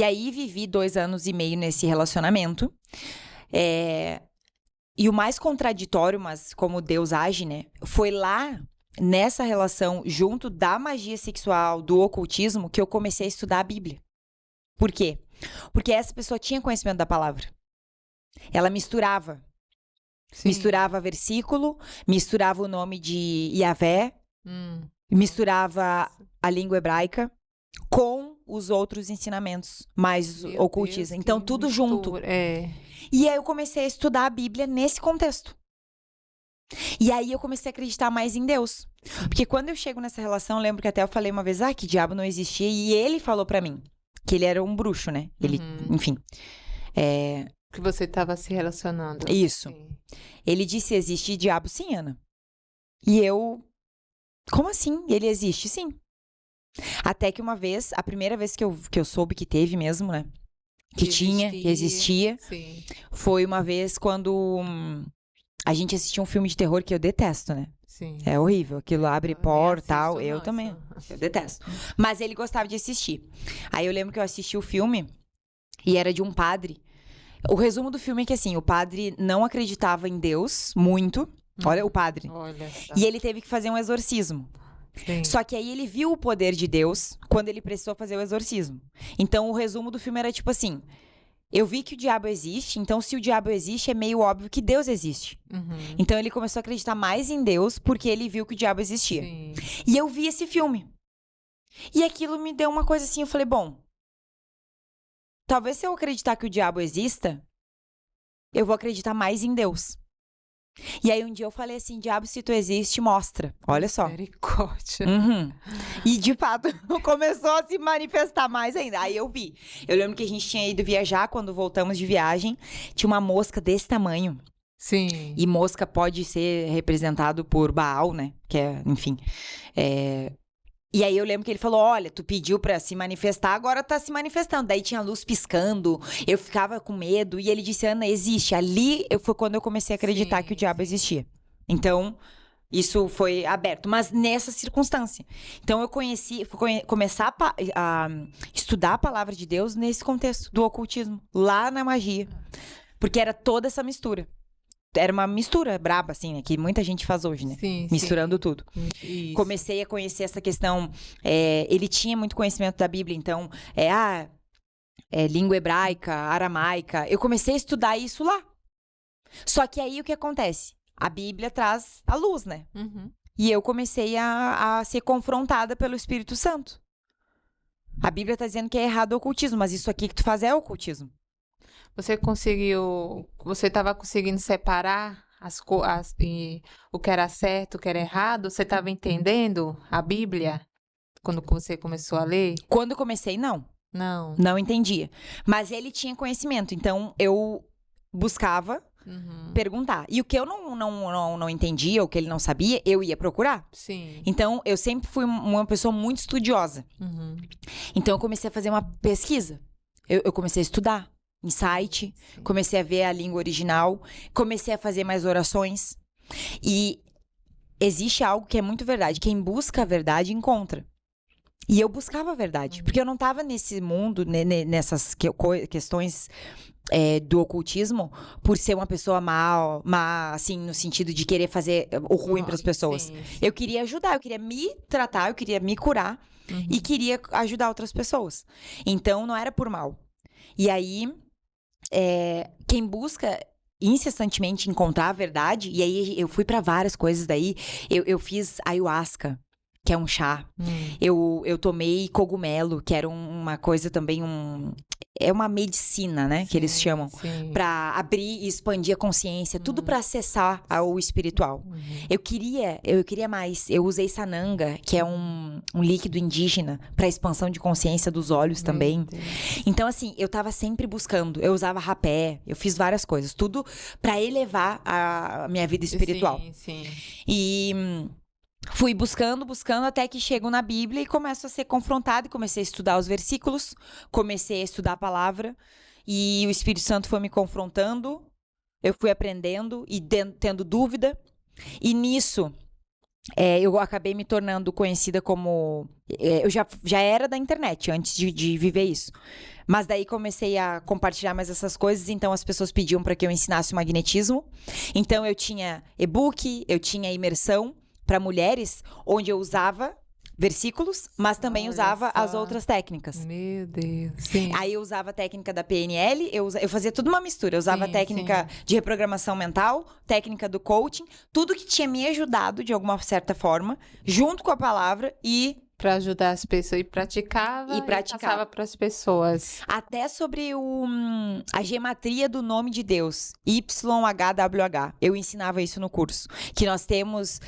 aí vivi 2 anos e meio nesse relacionamento. E o mais contraditório, mas como Deus age, né? Foi lá, nessa relação, junto da magia sexual, do ocultismo, que eu comecei a estudar a Bíblia. Por quê? Porque essa pessoa tinha conhecimento da palavra. Ela misturava. Misturava versículo, misturava o nome de Yahvé, misturava a língua hebraica com os outros ensinamentos mais ocultistas. Então, tudo junto. E aí eu comecei a estudar a Bíblia nesse contexto. E aí eu comecei a acreditar mais em Deus. Porque quando eu chego nessa relação, eu lembro que até eu falei uma vez, que diabo não existia. E ele falou pra mim que ele era um bruxo, né? Ele, enfim. Que você estava se relacionando. Isso. Ele disse, existe diabo sim, Ana. E eu, como assim? Ele existe sim. Até que uma vez, a primeira vez que eu soube que teve mesmo, né? Que existia. Sim. Foi uma vez quando a gente assistiu um filme de terror que eu detesto, né? Sim. É horrível. Aquilo abre portal. Eu não, também. Eu detesto. Mas ele gostava de assistir. Aí eu lembro que eu assisti o filme e era de um padre. O resumo do filme é que, assim, o padre não acreditava em Deus muito. Olha, o padre. E ele teve que fazer um exorcismo. Sim. Só que aí ele viu o poder de Deus quando ele precisou fazer o exorcismo. Então, o resumo do filme era tipo assim: eu vi que o diabo existe, então se o diabo existe, é meio óbvio que Deus existe. Então, ele começou a acreditar mais em Deus porque ele viu que o diabo existia. Sim. E eu vi esse filme. E aquilo me deu uma coisa assim, eu falei, bom, talvez se eu acreditar que o diabo exista, eu vou acreditar mais em Deus. E aí um dia eu falei assim, diabo, se tu existe, mostra. Olha só. Misericórdia. E de fato, começou a se manifestar mais ainda. Aí eu vi. Eu lembro que a gente tinha ido viajar, quando voltamos de viagem, tinha uma mosca desse tamanho. Sim. E mosca pode ser representado por Baal, né? Que é, enfim. E aí eu lembro que ele falou, olha, tu pediu pra se manifestar, agora tá se manifestando. Daí tinha luz piscando, eu ficava com medo. E ele disse, Ana, existe. Ali foi quando eu comecei a acreditar que o diabo existia. Então, isso foi aberto. Mas nessa circunstância. Então, eu começar a estudar a palavra de Deus nesse contexto do ocultismo. Lá na magia. Porque era toda essa mistura. Era uma mistura braba, assim, né? Que muita gente faz hoje, né? Misturando tudo. Isso. Comecei a conhecer essa questão. Ele tinha muito conhecimento da Bíblia, então, língua hebraica, aramaica. Eu comecei a estudar isso lá. Só que aí o que acontece? A Bíblia traz a luz, né? E eu comecei a ser confrontada pelo Espírito Santo. A Bíblia tá dizendo que é errado o ocultismo, mas isso aqui que tu faz é ocultismo. Você estava conseguindo separar o que era certo, o que era errado? Você estava entendendo a Bíblia quando você começou a ler? Quando comecei, não. Não. Não entendia. Mas ele tinha conhecimento, então eu buscava perguntar. E o que eu não entendia, o que ele não sabia, eu ia procurar. Sim. Então, eu sempre fui uma pessoa muito estudiosa. Então, eu comecei a fazer uma pesquisa. Eu comecei a estudar em site, comecei a ver a língua original, comecei a fazer mais orações. E existe algo que é muito verdade. Quem busca a verdade, encontra. E eu buscava a verdade, porque eu não estava nesse mundo, nessas questões do ocultismo, por ser uma pessoa má, assim, no sentido de querer fazer o ruim para as pessoas. Sim, sim. Eu queria ajudar, eu queria me tratar, eu queria me curar e queria ajudar outras pessoas. Então, não era por mal. E aí, quem busca incessantemente encontrar a verdade, e aí eu fui para várias coisas daí, eu fiz ayahuasca, que é um chá. Eu tomei cogumelo, que era uma coisa também, é uma medicina, né, que eles chamam, Sim. pra abrir e expandir a consciência, tudo pra acessar o espiritual. Eu queria mais. Eu usei sananga, que é um líquido indígena, pra expansão de consciência dos olhos também. Então, assim, eu tava sempre buscando. Eu usava rapé, eu fiz várias coisas, tudo pra elevar a minha vida espiritual. Sim. E fui buscando, até que chego na Bíblia e começo a ser confrontada e comecei a estudar os versículos, comecei a estudar a palavra e o Espírito Santo foi me confrontando, eu fui aprendendo e tendo dúvida. E nisso, eu acabei me tornando conhecida como... eu já era da internet antes de viver isso. Mas daí comecei a compartilhar mais essas coisas, então as pessoas pediam para que eu ensinasse o magnetismo. Então eu tinha e-book, eu tinha imersão para mulheres, onde eu usava versículos, mas também usava as outras técnicas. Meu Deus, sim. Aí eu usava a técnica da PNL, eu fazia tudo uma mistura. Eu usava a técnica de reprogramação mental, técnica do coaching, tudo que tinha me ajudado de alguma certa forma, junto com a palavra e... Para ajudar as pessoas. E praticava e passava para as pessoas. Até sobre a gematria do nome de Deus, YHWH. Eu ensinava isso no curso. Que nós temos...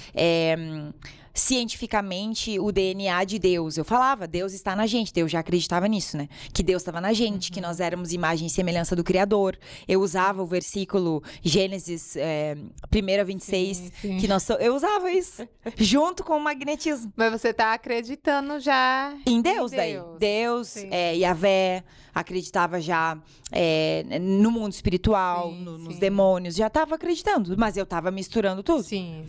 cientificamente o DNA de Deus. Eu falava, Deus está na gente. Eu já acreditava nisso, né? Que Deus estava na gente, que nós éramos imagem e semelhança do Criador. Eu usava o versículo Gênesis 1:26, que eu usava isso, junto com o magnetismo. Mas você tá acreditando já em Deus, daí. Deus, Yahvé, acreditava já no mundo espiritual, nos demônios, já estava acreditando, mas eu estava misturando tudo. Sim.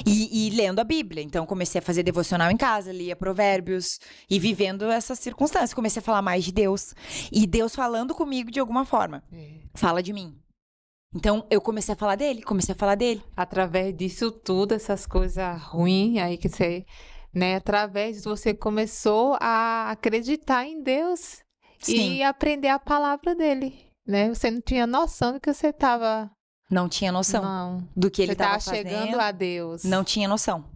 E lendo a Bíblia. Então, comecei a fazer devocional em casa, lia provérbios e vivendo essas circunstâncias. Comecei a falar mais de Deus. E Deus falando comigo de alguma forma. Fala de mim. Então, eu comecei a falar dele, Através disso tudo, essas coisas ruins, aí que você, né, através disso você começou a acreditar em Deus e aprender a palavra dele, né? Você não tinha noção do que você estava... Não tinha noção do que ele estava fazendo. Você estava chegando a Deus. Não tinha noção.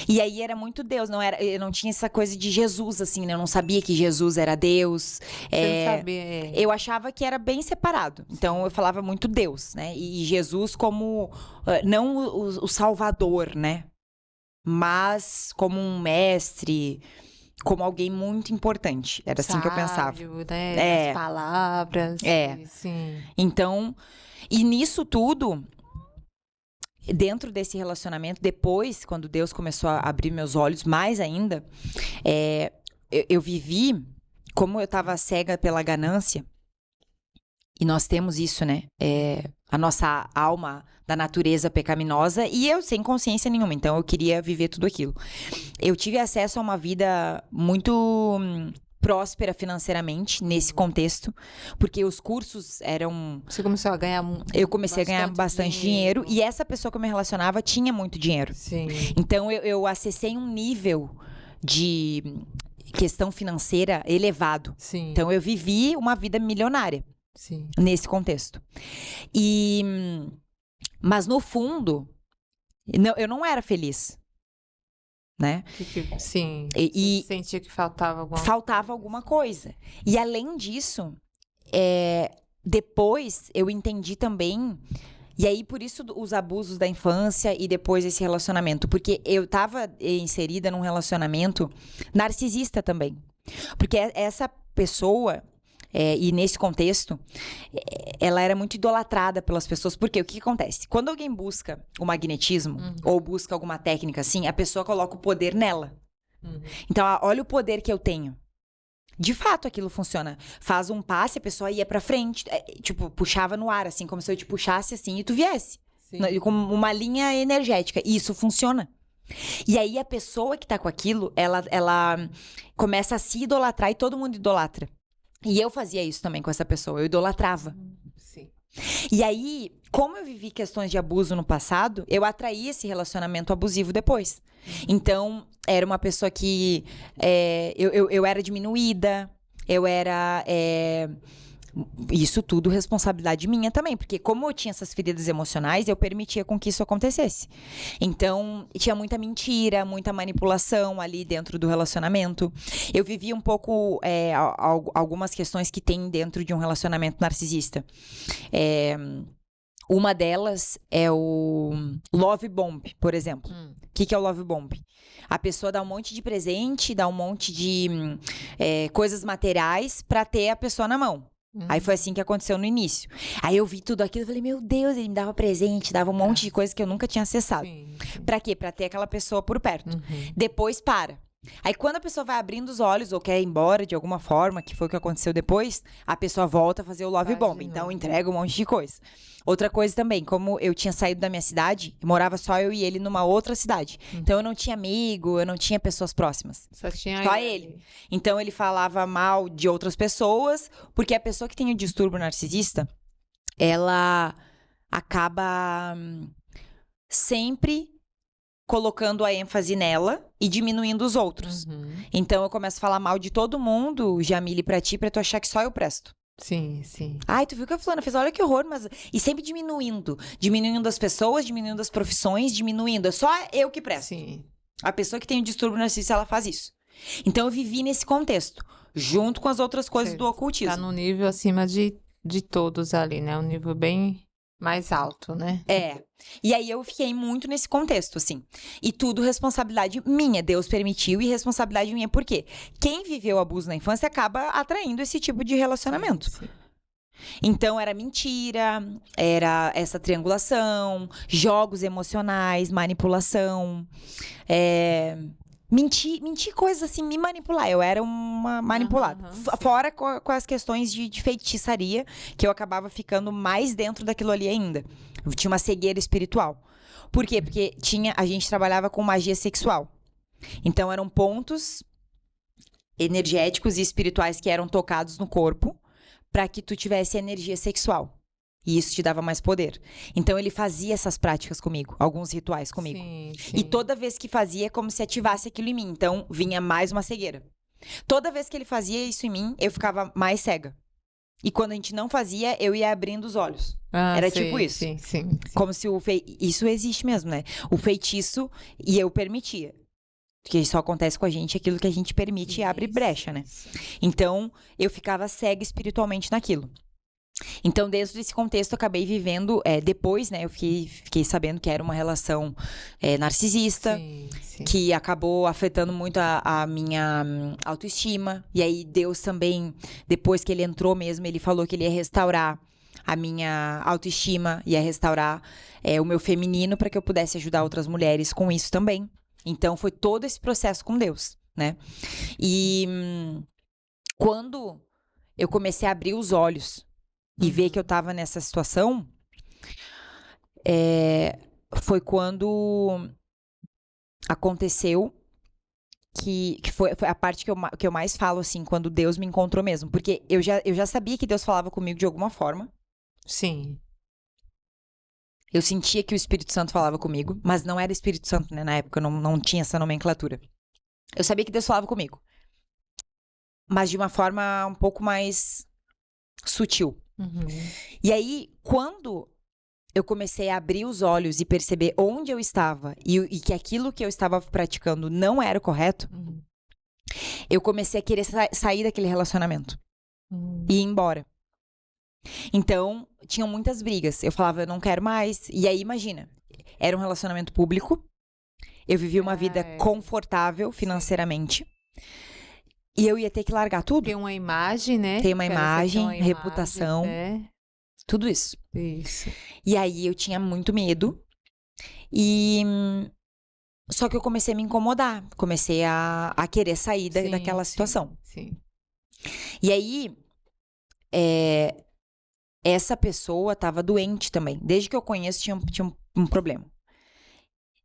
E aí era muito Deus, eu não tinha essa coisa de Jesus, assim, né? Eu não sabia que Jesus era Deus. Você não sabia, Eu achava que era bem separado. Então eu falava muito Deus, né? E Jesus como, não o Salvador, né? Mas como um mestre, como alguém muito importante. Era assim que eu pensava. Né? As palavras. Sim. Então, e nisso tudo... Dentro desse relacionamento, depois, quando Deus começou a abrir meus olhos mais ainda, eu vivi, como eu estava cega pela ganância, e nós temos isso, né? A nossa alma da natureza pecaminosa, e eu sem consciência nenhuma, então eu queria viver tudo aquilo. Eu tive acesso a uma vida muito... próspera financeiramente nesse contexto, porque os cursos eram... Você começou a ganhar... Eu comecei a ganhar bastante dinheiro e essa pessoa que eu me relacionava tinha muito dinheiro. Sim. Então eu acessei um nível de questão financeira elevado. Sim. Então eu vivi uma vida milionária. Sim. Nesse contexto. Mas no fundo, eu não era feliz. Né? Sim. E sentia que faltava alguma coisa. E além disso, depois eu entendi também, e aí por isso os abusos da infância e depois esse relacionamento, porque eu estava inserida num relacionamento narcisista também. Porque essa pessoa, e nesse contexto, ela era muito idolatrada pelas pessoas. Porque o que acontece? Quando alguém busca o magnetismo, ou busca alguma técnica assim, a pessoa coloca o poder nela. Então, olha o poder que eu tenho. De fato, aquilo funciona. Faz um passe, a pessoa ia pra frente, tipo, puxava no ar, assim, como se eu te puxasse assim e tu viesse. Como uma linha energética. E isso funciona. E aí a pessoa que tá com aquilo, ela começa a se idolatrar e todo mundo idolatra. E eu fazia isso também com essa pessoa, eu idolatrava. Sim. E aí, como eu vivi questões de abuso no passado, eu atraí esse relacionamento abusivo depois. Então, era uma pessoa que eu era diminuída, eu era... isso tudo responsabilidade minha também, porque como eu tinha essas feridas emocionais, eu permitia com que isso acontecesse. Então, tinha muita mentira, muita manipulação ali dentro do relacionamento. Eu vivia um pouco algumas questões que tem dentro de um relacionamento narcisista. Uma delas é o love bomb, por exemplo. O que é o love bomb? A pessoa dá um monte de presente, dá um monte de coisas materiais pra ter a pessoa na mão. Aí foi assim que aconteceu no início. Aí eu vi tudo aquilo e falei, meu Deus, ele me dava presente, dava um monte de coisa que eu nunca tinha acessado. Sim. Pra quê? Pra ter aquela pessoa por perto. Depois para. Aí quando a pessoa vai abrindo os olhos ou quer ir embora de alguma forma, que foi o que aconteceu depois, a pessoa volta a fazer o love bomb. Então entrega um monte de coisa. Outra coisa também, como eu tinha saído da minha cidade, morava só eu e ele numa outra cidade. Então eu não tinha amigo, eu não tinha pessoas próximas. Só tinha Só ele. Então ele falava mal de outras pessoas, porque a pessoa que tem o distúrbio narcisista, ela acaba sempre colocando a ênfase nela e diminuindo os outros. Então eu começo a falar mal de todo mundo, Jamile, pra tu achar que só eu presto. Sim, sim. Ai, tu viu o que a fulana fez? Olha que horror, mas... E sempre diminuindo. Diminuindo as pessoas, diminuindo as profissões, diminuindo. É só eu que presto. Sim. A pessoa que tem o distúrbio narcisista, ela faz isso. Então eu vivi nesse contexto, junto com as outras coisas do ocultismo. Tá no nível acima de todos ali, né? Um nível bem mais alto, né? E aí eu fiquei muito nesse contexto, assim. E tudo responsabilidade minha. Deus permitiu e responsabilidade minha. Por quê? Quem viveu abuso na infância acaba atraindo esse tipo de relacionamento. Sim. Então, era mentira, era essa triangulação, jogos emocionais, manipulação. Mentir coisas assim, me manipular. Eu era uma manipulada. Fora com as questões de feitiçaria, que eu acabava ficando mais dentro daquilo ali ainda. Eu tinha uma cegueira espiritual. Por quê? Porque a gente trabalhava com magia sexual. Então, eram pontos energéticos e espirituais que eram tocados no corpo para que tu tivesse energia sexual. E isso te dava mais poder. Então, ele fazia essas práticas comigo, alguns rituais comigo. Sim. E toda vez que fazia, é como se ativasse aquilo em mim. Então, vinha mais uma cegueira. Toda vez que ele fazia isso em mim, eu ficava mais cega. E quando a gente não fazia, eu ia abrindo os olhos. Era tipo isso. Sim. Como se isso existe mesmo, né? O feitiço, e eu permitia. Porque só acontece com a gente aquilo que a gente permite e abre brecha, né? Então, eu ficava cega espiritualmente naquilo. Então, dentro desse contexto, eu acabei vivendo, depois, né, eu fiquei sabendo que era uma relação narcisista, que acabou afetando muito a minha autoestima. E aí, Deus também, depois que ele entrou mesmo, ele falou que ele ia restaurar a minha autoestima, ia restaurar o meu feminino para que eu pudesse ajudar outras mulheres com isso também. Então, foi todo esse processo com Deus, né? E quando eu comecei a abrir os olhos e ver que eu tava nessa situação, foi quando aconteceu que foi a parte que eu mais falo, assim, quando Deus me encontrou mesmo. Porque eu já sabia que Deus falava comigo de alguma forma. Sim. Eu sentia que o Espírito Santo falava comigo, mas não era Espírito Santo, né? Na época eu não tinha essa nomenclatura. Eu sabia que Deus falava comigo, mas de uma forma um pouco mais sutil. E aí, quando eu comecei a abrir os olhos e perceber onde eu estava e que aquilo que eu estava praticando não era o correto, eu comecei a querer sair daquele relacionamento e ir embora. Então, tinham muitas brigas. Eu falava, eu não quero mais. E aí, imagina, era um relacionamento público. Eu vivia uma vida confortável financeiramente. E eu ia ter que largar tudo. Tem uma imagem, né? Tem uma imagem, reputação. Tudo isso. Isso. E aí, eu tinha muito medo. Só que eu comecei a me incomodar. Comecei a querer sair daquela situação. Sim. E aí, essa pessoa estava doente também. Desde que eu conheço, tinha um problema.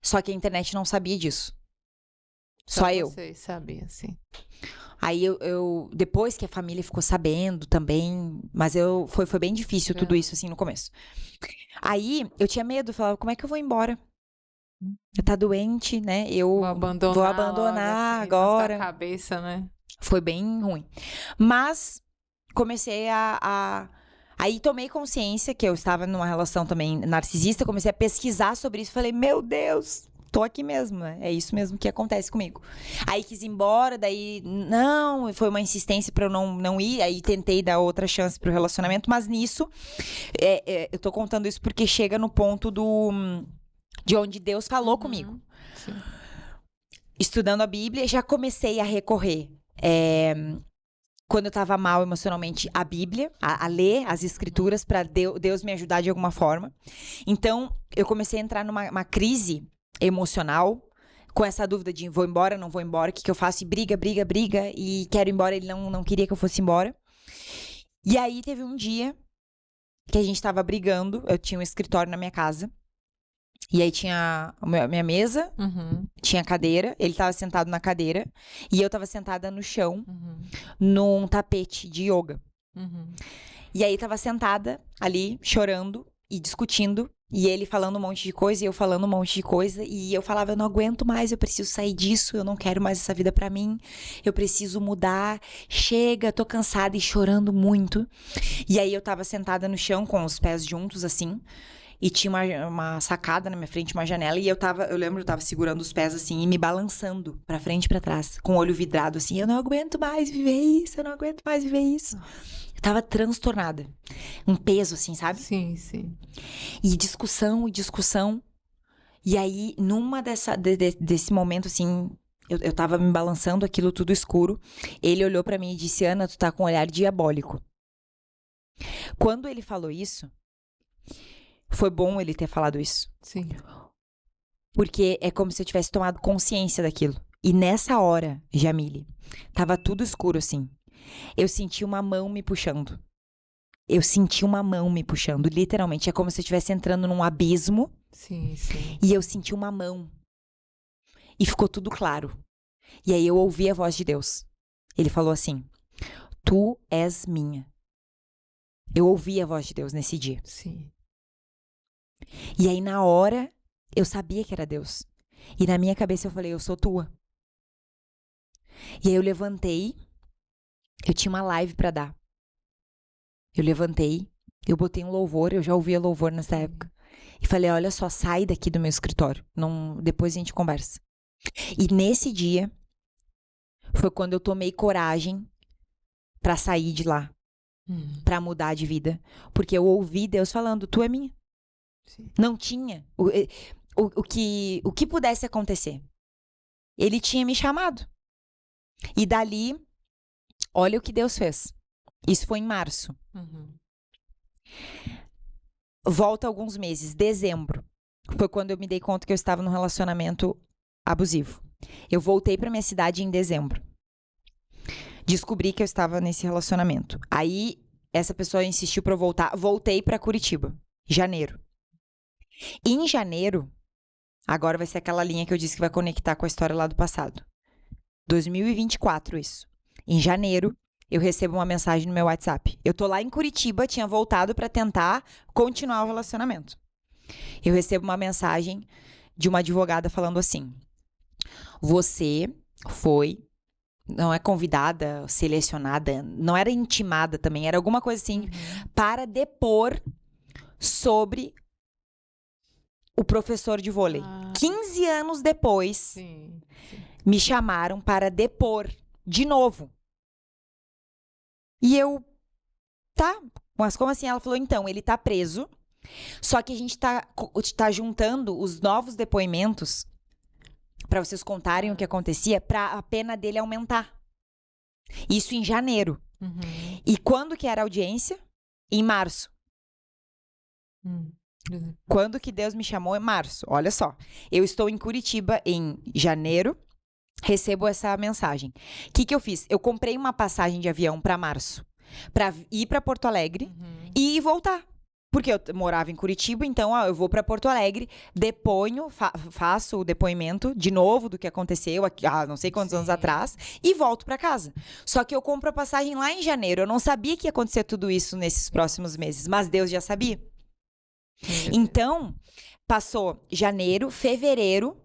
Só que a internet não sabia disso. Só eu. Você sabia, sim. Aí depois que a família ficou sabendo também, mas foi bem difícil tudo isso, assim, no começo. Aí eu tinha medo, eu falava, como é que eu vou embora? Eu tá doente, né? Eu Vou vou abandonar assim, agora. Na cabeça, né? Foi bem ruim. Mas comecei Aí tomei consciência que eu estava numa relação também narcisista, comecei a pesquisar sobre isso, falei, meu Deus, tô aqui mesmo, né? É isso mesmo que acontece comigo. Aí quis ir embora, daí não, foi uma insistência pra eu não ir, aí tentei dar outra chance pro relacionamento, mas nisso, eu tô contando isso porque chega no ponto de onde Deus falou comigo. Sim. Estudando a Bíblia, já comecei a recorrer. Quando eu tava mal emocionalmente, a Bíblia, a ler as escrituras para Deus me ajudar de alguma forma. Então, eu comecei a entrar numa crise emocional, com essa dúvida de vou embora, não vou embora, o que eu faço? E briga, e quero ir embora, ele não queria que eu fosse embora. E aí, teve um dia que a gente tava brigando, eu tinha um escritório na minha casa, e aí tinha a minha mesa, tinha a cadeira, ele tava sentado na cadeira, e eu tava sentada no chão, num tapete de yoga. E aí tava sentada ali, chorando e discutindo, e ele falando um monte de coisa, e eu falando um monte de coisa, e eu falava, eu não aguento mais, eu preciso sair disso, eu não quero mais essa vida pra mim, eu preciso mudar, chega, tô cansada e chorando muito. E aí eu tava sentada no chão com os pés juntos, assim, e tinha uma sacada na minha frente, uma janela, e eu lembro, eu tava segurando os pés assim e me balançando pra frente e pra trás, com o olho vidrado assim, eu não aguento mais viver isso, eu não aguento mais viver isso. Eu tava transtornada. Um peso assim, sabe? Sim, sim. E discussão. E aí, numa desse momento assim, eu tava me balançando, aquilo tudo escuro, ele olhou pra mim e disse, Ana, tu tá com um olhar diabólico. Quando ele falou isso, foi bom ele ter falado isso. Sim. Porque é como se eu tivesse tomado consciência daquilo. E nessa hora, Jamile, tava tudo escuro assim. Eu senti uma mão me puxando. Literalmente. É como se eu estivesse entrando num abismo. Sim, sim. E eu senti uma mão. E ficou tudo claro. E aí eu ouvi a voz de Deus. Ele falou assim, tu és minha. Eu ouvi a voz de Deus nesse dia. Sim. E aí, na hora, eu sabia que era Deus. E na minha cabeça eu falei, eu sou tua. E aí eu levantei, eu tinha uma live pra dar. Eu levantei, eu botei um louvor, eu já ouvia louvor nessa época. E falei, olha só, sai daqui do meu escritório. Depois a gente conversa. E nesse dia, foi quando eu tomei coragem pra sair de lá. Pra mudar de vida. Porque eu ouvi Deus falando, tu é minha. Sim. Não tinha o que pudesse acontecer. Ele tinha me chamado. E dali, olha o que Deus fez. Isso foi em março. Volta alguns meses, dezembro. Foi quando eu me dei conta que eu estava num relacionamento abusivo. Eu voltei para minha cidade em dezembro. Descobri que eu estava nesse relacionamento. Aí, essa pessoa insistiu para eu voltar. Voltei para Curitiba, janeiro. Em janeiro, agora vai ser aquela linha que eu disse que vai conectar com a história lá do passado. 2024, isso. Em janeiro, eu recebo uma mensagem no meu WhatsApp. Eu tô lá em Curitiba, tinha voltado para tentar continuar o relacionamento. Eu recebo uma mensagem de uma advogada falando assim: você foi, não é convidada, selecionada, não era intimada também, era alguma coisa assim, para depor sobre o professor de vôlei. 15 anos depois, me chamaram para depor de novo. E eu, tá, mas como assim? Ela falou, então, ele tá preso, só que a gente tá juntando os novos depoimentos para vocês contarem o que acontecia, para a pena dele aumentar. Isso em janeiro. E quando que era a audiência? Em março. Quando que Deus me chamou? Em março. Olha só. Eu estou em Curitiba em janeiro, recebo essa mensagem. O que eu fiz? Eu comprei uma passagem de avião para março, para ir para Porto Alegre e voltar. Porque eu morava em Curitiba, então eu vou para Porto Alegre, deponho, faço o depoimento de novo do que aconteceu há não sei quantos anos atrás e volto para casa. Só que eu compro a passagem lá em janeiro. Eu não sabia que ia acontecer tudo isso nesses próximos meses, mas Deus já sabia. Então, passou janeiro, fevereiro,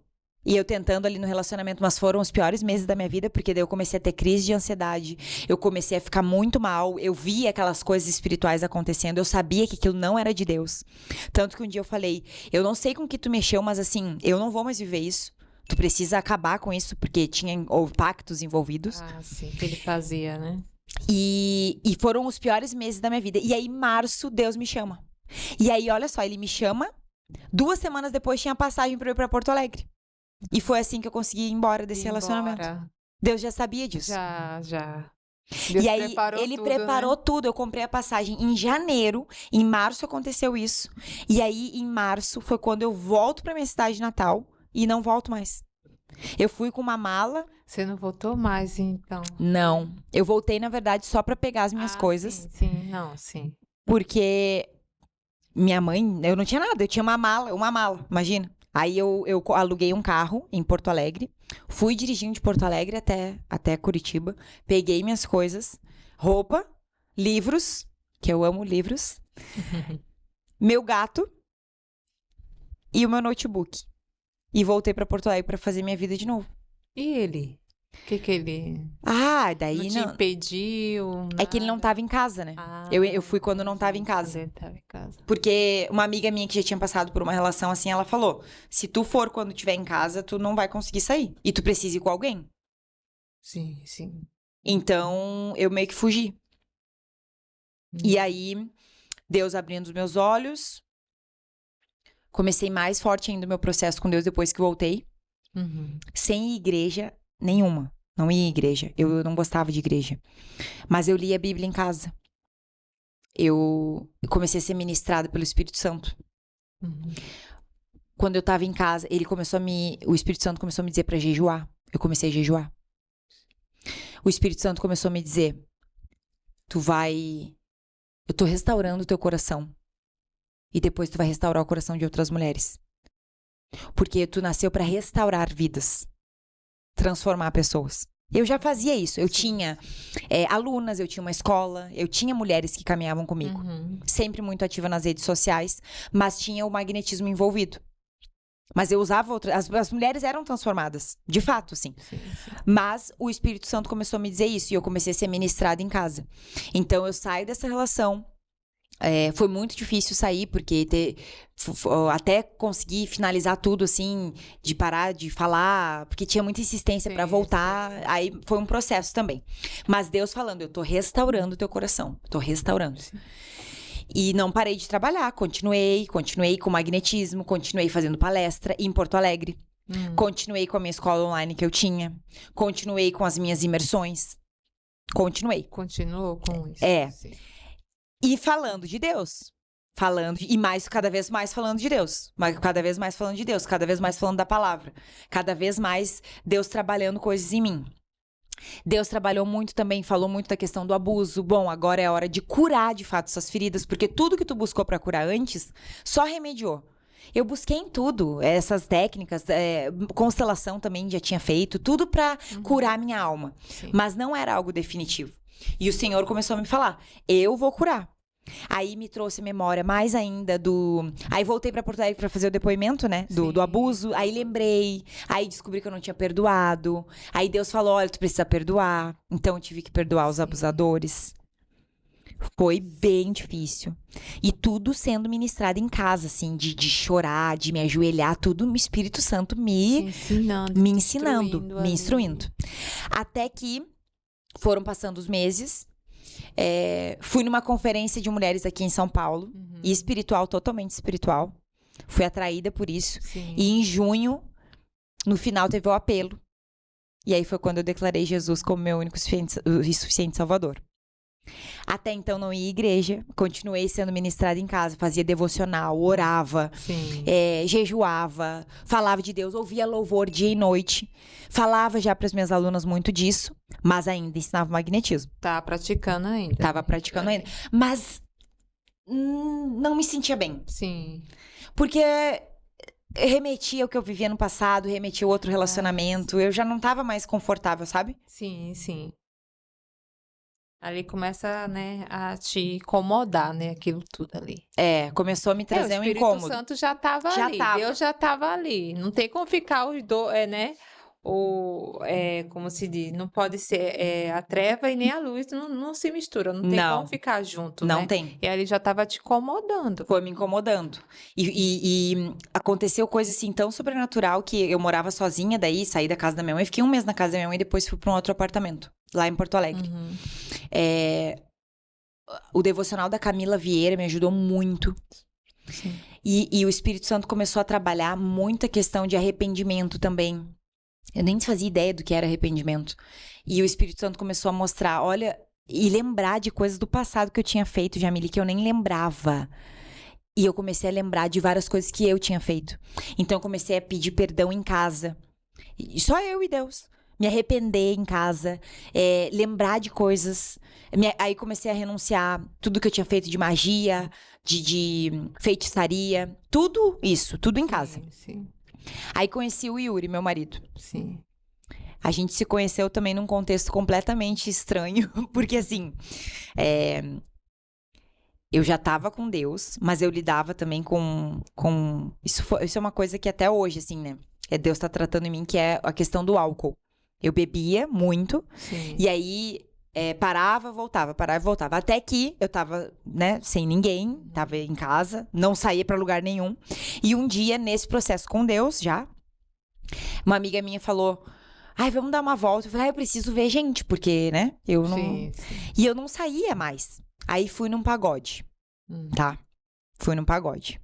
e eu tentando ali no relacionamento, mas foram os piores meses da minha vida, porque daí eu comecei a ter crise de ansiedade, eu comecei a ficar muito mal, eu via aquelas coisas espirituais acontecendo, eu sabia que aquilo não era de Deus. Tanto que um dia eu falei, eu não sei com que tu mexeu, mas assim, eu não vou mais viver isso. Tu precisa acabar com isso, porque tinha pactos envolvidos. Ah, sim, que ele fazia, né? E foram os piores meses da minha vida. E aí, em março, Deus me chama. E aí, olha só, ele me chama, 2 semanas depois tinha passagem pra eu ir pra Porto Alegre. E foi assim que eu consegui ir embora desse relacionamento. Deus já sabia disso. Já. Deus e aí, ele preparou tudo. Eu comprei a passagem em janeiro. Em março aconteceu isso. E aí, em março, foi quando eu volto pra minha cidade natal e não volto mais. Eu fui com uma mala. Você não voltou mais, então? Não. Eu voltei, na verdade, só pra pegar as minhas coisas. Sim. Porque minha mãe, eu não tinha nada. Eu tinha uma mala, imagina. Aí eu aluguei um carro em Porto Alegre, fui dirigindo de Porto Alegre até Curitiba, peguei minhas coisas, roupa, livros, que eu amo livros, meu gato e o meu notebook. E voltei para Porto Alegre para fazer minha vida de novo. E ele? O que ele... daí não te impediu? É que ele não tava em casa, né? Eu fui quando não tava em casa. Ele tava em casa. Porque uma amiga minha que já tinha passado por uma relação assim, ela falou, se tu for quando estiver em casa, tu não vai conseguir sair. E tu precisa ir com alguém. Sim. Então, eu meio que fugi. E aí, Deus abrindo os meus olhos, comecei mais forte ainda o meu processo com Deus depois que voltei. Sem igreja nenhuma. Não ia em igreja. Eu não gostava de igreja. Mas eu lia a Bíblia em casa. Eu comecei a ser ministrada pelo Espírito Santo. Quando eu tava em casa, o Espírito Santo começou a me dizer pra jejuar. Eu comecei a jejuar. O Espírito Santo começou a me dizer, eu tô restaurando o teu coração. E depois tu vai restaurar o coração de outras mulheres. Porque tu nasceu pra restaurar vidas. Transformar pessoas. Eu já fazia isso. Eu tinha alunas, eu tinha uma escola, eu tinha mulheres que caminhavam comigo. Sempre muito ativa nas redes sociais, mas tinha o magnetismo envolvido. Mas eu usava as mulheres eram transformadas, de fato, sim. Mas o Espírito Santo começou a me dizer isso e eu comecei a ser ministrada em casa. Então eu saio dessa relação. Foi muito difícil sair, porque até conseguir finalizar tudo, assim, de parar de falar, porque tinha muita insistência pra voltar, aí foi um processo também. Mas Deus falando, eu tô restaurando o teu coração, tô restaurando. E não parei de trabalhar, continuei com magnetismo, continuei fazendo palestra em Porto Alegre, continuei com a minha escola online que eu tinha, continuei com as minhas imersões, continuei. Continuou com isso. Sim. E falando de Deus. Cada vez mais falando de Deus. Cada vez mais falando de Deus. Cada vez mais falando da palavra. Cada vez mais Deus trabalhando coisas em mim. Deus trabalhou muito também, falou muito da questão do abuso. Bom, agora é a hora de curar de fato essas feridas. Porque tudo que tu buscou pra curar antes, só remediou. Eu busquei em tudo. Essas técnicas, constelação também já tinha feito. Tudo pra curar minha alma. Sim. Mas não era algo definitivo. E o Senhor começou a me falar, eu vou curar. Aí me trouxe memória mais ainda Aí voltei pra Porto Alegre pra fazer o depoimento, né? Do abuso. Aí lembrei. Aí descobri que eu não tinha perdoado. Aí Deus falou, olha, tu precisa perdoar. Então eu tive que perdoar os abusadores. Foi bem difícil. E tudo sendo ministrado em casa, assim, de chorar, de me ajoelhar, tudo o Espírito Santo me ensinando, me instruindo. Até que foram passando os meses. Fui numa conferência de mulheres aqui em São Paulo. E espiritual, totalmente espiritual. Fui atraída por isso. Sim. E em junho, no final, teve o apelo. E aí foi quando eu declarei Jesus como meu único e suficiente Salvador. Até então não ia à igreja, continuei sendo ministrada em casa, fazia devocional, orava, jejuava, falava de Deus, ouvia louvor dia e noite, falava já para as minhas alunas muito disso, mas ainda ensinava magnetismo. Tá praticando ainda. Tava praticando ainda, mas não me sentia bem. Sim. Porque remetia ao que eu vivia no passado, remetia ao outro relacionamento. Eu já não tava mais confortável, sabe? Sim, sim. Ali começa, né, a te incomodar, né, aquilo tudo ali. Começou a me trazer o um Espírito incômodo. Santo já estava Já ali, tava. Deus já estava ali. Não tem como ficar os dois, né? Como se diz, não pode ser a treva e nem a luz, não se mistura, não tem Não. como ficar junto, Não né? tem. E ali já estava te incomodando. Foi me incomodando. E aconteceu coisa assim tão sobrenatural que eu morava sozinha daí, saí da casa da minha mãe, fiquei um mês na casa da minha mãe e depois fui para um outro apartamento, lá em Porto Alegre. Uhum. O devocional da Camila Vieira me ajudou muito. Sim. E o Espírito Santo começou a trabalhar muita questão de arrependimento também. Eu nem fazia ideia do que era arrependimento. E o Espírito Santo começou a mostrar, olha, e lembrar de coisas do passado que eu tinha feito, Jamile, que eu nem lembrava. E eu comecei a lembrar de várias coisas que eu tinha feito. Então eu comecei a pedir perdão em casa. E só eu e Deus. Me arrepender em casa, lembrar de coisas. Aí comecei a renunciar tudo que eu tinha feito de magia, de feitiçaria, tudo isso, tudo em casa. Sim. Aí conheci o Yuri, meu marido. Sim. A gente se conheceu também num contexto completamente estranho, porque assim, eu já tava com Deus, mas eu lidava também com isso é uma coisa que até hoje, assim, né? Deus tá tratando em mim, que é a questão do álcool. Eu bebia muito, Sim. e aí parava, voltava. Até que eu tava, né, sem ninguém, tava em casa, não saía pra lugar nenhum. E um dia, nesse processo com Deus, já, uma amiga minha falou, ai, vamos dar uma volta. Eu falei, eu preciso ver gente, porque, né, eu não... Sim. E eu não saía mais. Aí fui num pagode, tá? Fui num pagode.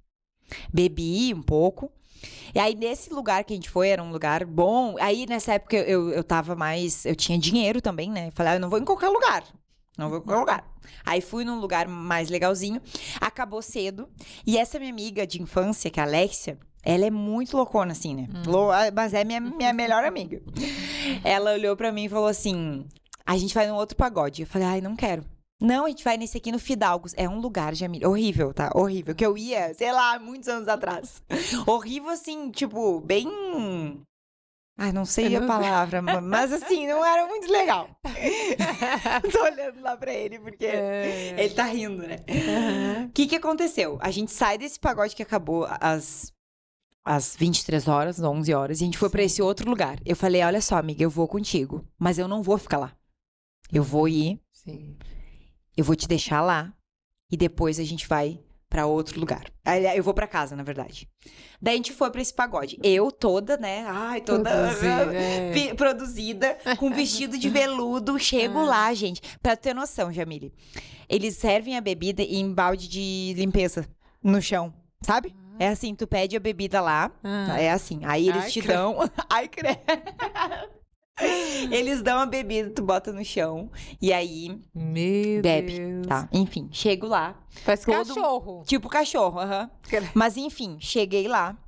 Bebi um pouco. E aí, nesse lugar que a gente foi, era um lugar bom. Aí, nessa época, eu tava mais... Eu tinha dinheiro também, né? Falei, eu não vou em qualquer lugar. Não vou em qualquer lugar. Aí, fui num lugar mais legalzinho. Acabou cedo. E essa minha amiga de infância, que é a Alexia, ela é muito loucona, assim, né? Mas é minha melhor amiga. Ela olhou pra mim e falou assim, a gente vai num outro pagode. Eu falei, ai, não quero. Não, a gente vai nesse aqui no Fidalgos. É um lugar, Jamile, horrível, tá? Horrível. Que eu ia, sei lá, muitos anos atrás. Horrível, assim, tipo, bem... Ai, não sei a palavra, mas assim, não era muito legal. Tô olhando lá pra ele, porque ele tá rindo, né? O que aconteceu? A gente sai desse pagode que acabou às 23 horas, 11 horas, e a gente foi pra esse outro lugar. Eu falei, olha só, amiga, eu vou contigo, mas eu não vou ficar lá. Eu vou ir... Sim. Eu vou te deixar lá e depois a gente vai pra outro lugar. Eu vou pra casa, na verdade. Daí a gente foi pra esse pagode. Eu toda, né? Ai, toda produzida, com vestido de veludo. Chego lá, gente. Pra ter noção, Jamile. Eles servem a bebida em balde de limpeza no chão, sabe? É assim, tu pede a bebida lá. É assim. Aí eles te dão... Ai, credo. Eles dão a bebida, tu bota no chão. E aí, bebe, Deus. tá? Enfim, chego lá. Faz cachorro. Tipo cachorro, Mas enfim, cheguei lá.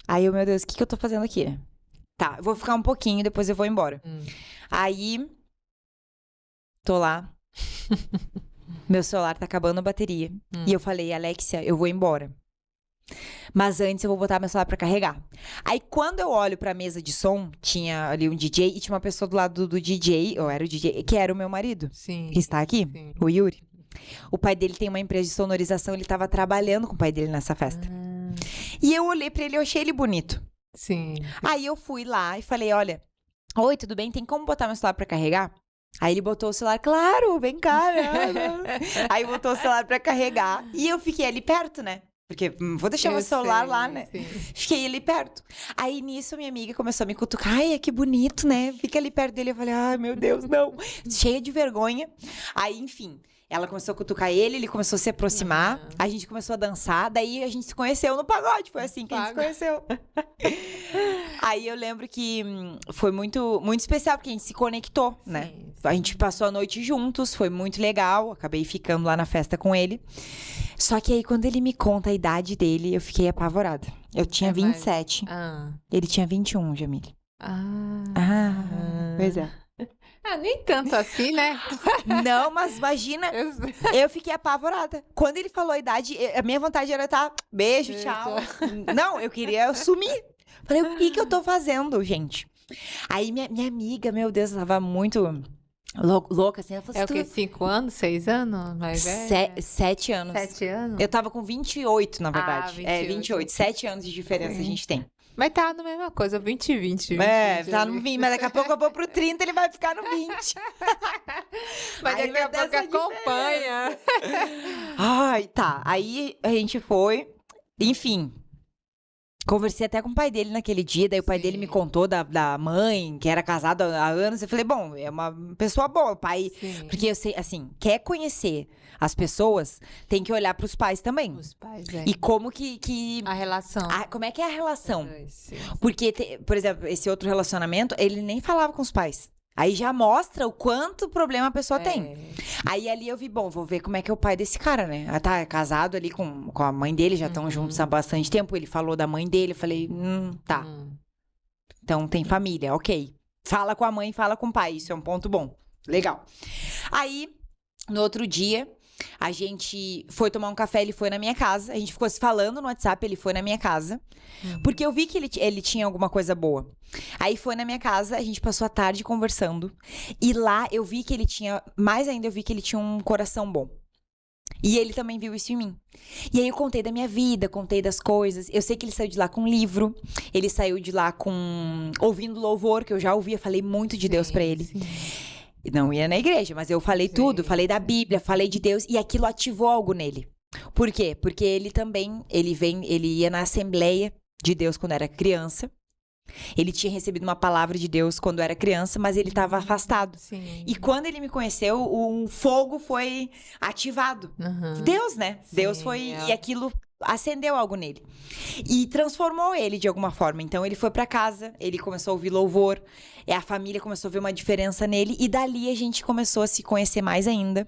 Aí eu, meu Deus, o que eu tô fazendo aqui? Tá, eu vou ficar um pouquinho, depois eu vou embora. Aí, tô lá. Meu celular tá acabando a bateria. E eu falei, Alexia, eu vou embora. Mas antes eu vou botar meu celular pra carregar. Aí quando eu olho pra mesa de som, tinha ali um DJ e tinha uma pessoa do lado do DJ, ou era o DJ, que era o meu marido. Sim. Que está aqui, o Yuri. O pai dele tem uma empresa de sonorização, ele tava trabalhando com o pai dele nessa festa. E eu olhei pra ele e eu achei ele bonito. Sim. Aí eu fui lá e falei, olha, oi, tudo bem? Tem como botar meu celular pra carregar? Aí ele botou o celular, claro, vem cá. Aí botou o celular pra carregar e eu fiquei ali perto, né? Porque vou deixar meu celular lá, né? Sim. Fiquei ali perto. Aí, nisso, minha amiga começou a me cutucar. Ai, que bonito, né? Fica ali perto dele. Eu falei, ai, meu Deus, não. Cheia de vergonha. Aí, enfim, ela começou a cutucar ele começou a se aproximar. A gente começou a dançar. Daí, a gente se conheceu no pagode. Foi assim que a gente se conheceu. Aí, eu lembro que foi muito, muito especial, porque a gente se conectou, né? A gente passou a noite juntos, foi muito legal. Acabei ficando lá na festa com ele. Só que aí, quando ele me conta a idade dele, eu fiquei apavorada. Eu tinha 27. Ele tinha 21, Jamile. Pois é. Ah, nem tanto assim, né? Não, mas imagina, eu fiquei apavorada. Quando ele falou a idade, a minha vontade era estar, beijo, tchau. Não, eu queria sumir. Falei, o que eu tô fazendo, gente? Aí minha amiga, meu Deus, ela tava muito louca, assim. Ela falou, É o quê? 5 anos? 6 anos? Mais velha? 7 anos. 7 anos? Eu tava com 28, na verdade. 28. 7 anos de diferença a gente tem. Mas tá na mesma coisa, 20 e 20. Tá no 20, mas daqui a pouco eu vou pro 30, ele vai ficar no 20. Mas Aí daqui a pouco acompanha. Ai, tá. Aí a gente foi, enfim. Conversei até com o pai dele naquele dia, daí o pai dele me contou da mãe, que era casada há anos. Eu falei, bom, é uma pessoa boa, o pai. Sim. Porque eu sei, assim, quer conhecer as pessoas, tem que olhar pros pais também. Os pais, é. E como que A relação. como é que é a relação? Sim. Porque, por exemplo, esse outro relacionamento, ele nem falava com os pais. Aí já mostra o quanto problema a pessoa tem. Aí ali eu vi, bom, vou ver como é que é o pai desse cara, né? Tá é casado ali com a mãe dele, já estão juntos há bastante tempo. Ele falou da mãe dele, eu falei, tá. Então tem família, ok. Fala com a mãe, fala com o pai, isso é um ponto bom. Legal. Aí, no outro dia, a gente foi tomar um café, ele foi na minha casa. A gente ficou se falando no WhatsApp, ele foi na minha casa. Porque eu vi que ele tinha alguma coisa boa. Aí foi na minha casa, a gente passou a tarde conversando. E lá eu vi que ele tinha, mais ainda eu vi que ele tinha um coração bom. E ele também viu isso em mim. E aí eu contei da minha vida, contei das coisas. Eu sei que ele saiu de lá com um livro. Ele saiu de lá ouvindo louvor, que eu já ouvia, falei muito de Deus pra ele. Sim. Não ia na igreja, mas eu falei tudo, falei da Bíblia, falei de Deus, e aquilo ativou algo nele. Por quê? Porque ele também, ele ia na Assembleia de Deus quando era criança. Ele tinha recebido uma palavra de Deus quando era criança, mas ele estava afastado. Sim. E quando ele me conheceu, um fogo foi ativado. Deus, né? Sim, Deus foi, e aquilo acendeu algo nele. E transformou ele de alguma forma. Então ele foi pra casa, ele começou a ouvir louvor, a família começou a ver uma diferença nele, e dali a gente começou a se conhecer mais ainda,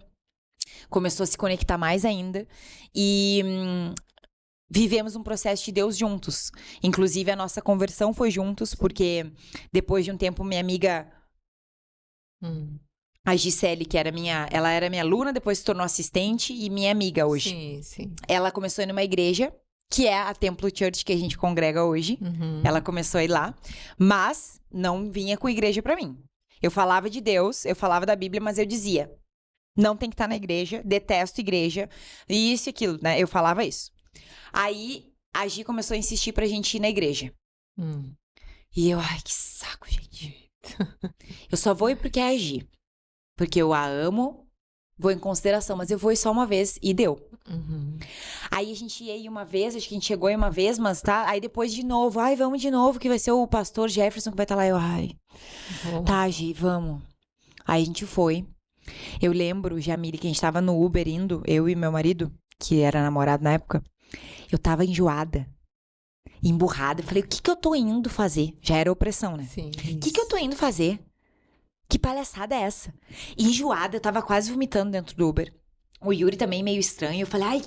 começou a se conectar mais ainda, e vivemos um processo de Deus juntos. Inclusive a nossa conversão foi juntos, porque depois de um tempo minha amiga a Gisele, ela era minha aluna, depois se tornou assistente e minha amiga hoje. Sim, sim. Ela começou a ir numa igreja, que é a Templo Church que a gente congrega hoje. Ela começou a ir lá, mas não vinha com igreja pra mim. Eu falava de Deus, eu falava da Bíblia, mas eu dizia, não tem que estar na igreja, detesto igreja, isso e aquilo, né? Eu falava isso. Aí a Gi começou a insistir pra gente ir na igreja. E eu, ai, que saco, gente. Eu só vou ir porque é a Gi. Porque eu a amo, vou em consideração, mas eu vou ir só uma vez e deu. Aí a gente ia ir uma vez, acho que a gente chegou aí uma vez, mas tá. Aí depois de novo, ai, vamos de novo, que vai ser o pastor Jefferson que vai estar lá. Eu, ai, tá, Gi, vamos. Aí a gente foi. Eu lembro, Jamile, que a gente tava no Uber indo, eu e meu marido, que era namorado na época, eu tava enjoada, emburrada. Eu falei, o que eu tô indo fazer? Já era opressão, né? Sim. O que eu tô indo fazer? Que palhaçada é essa? Enjoada, eu tava quase vomitando dentro do Uber. O Yuri também meio estranho. Eu falei, ai...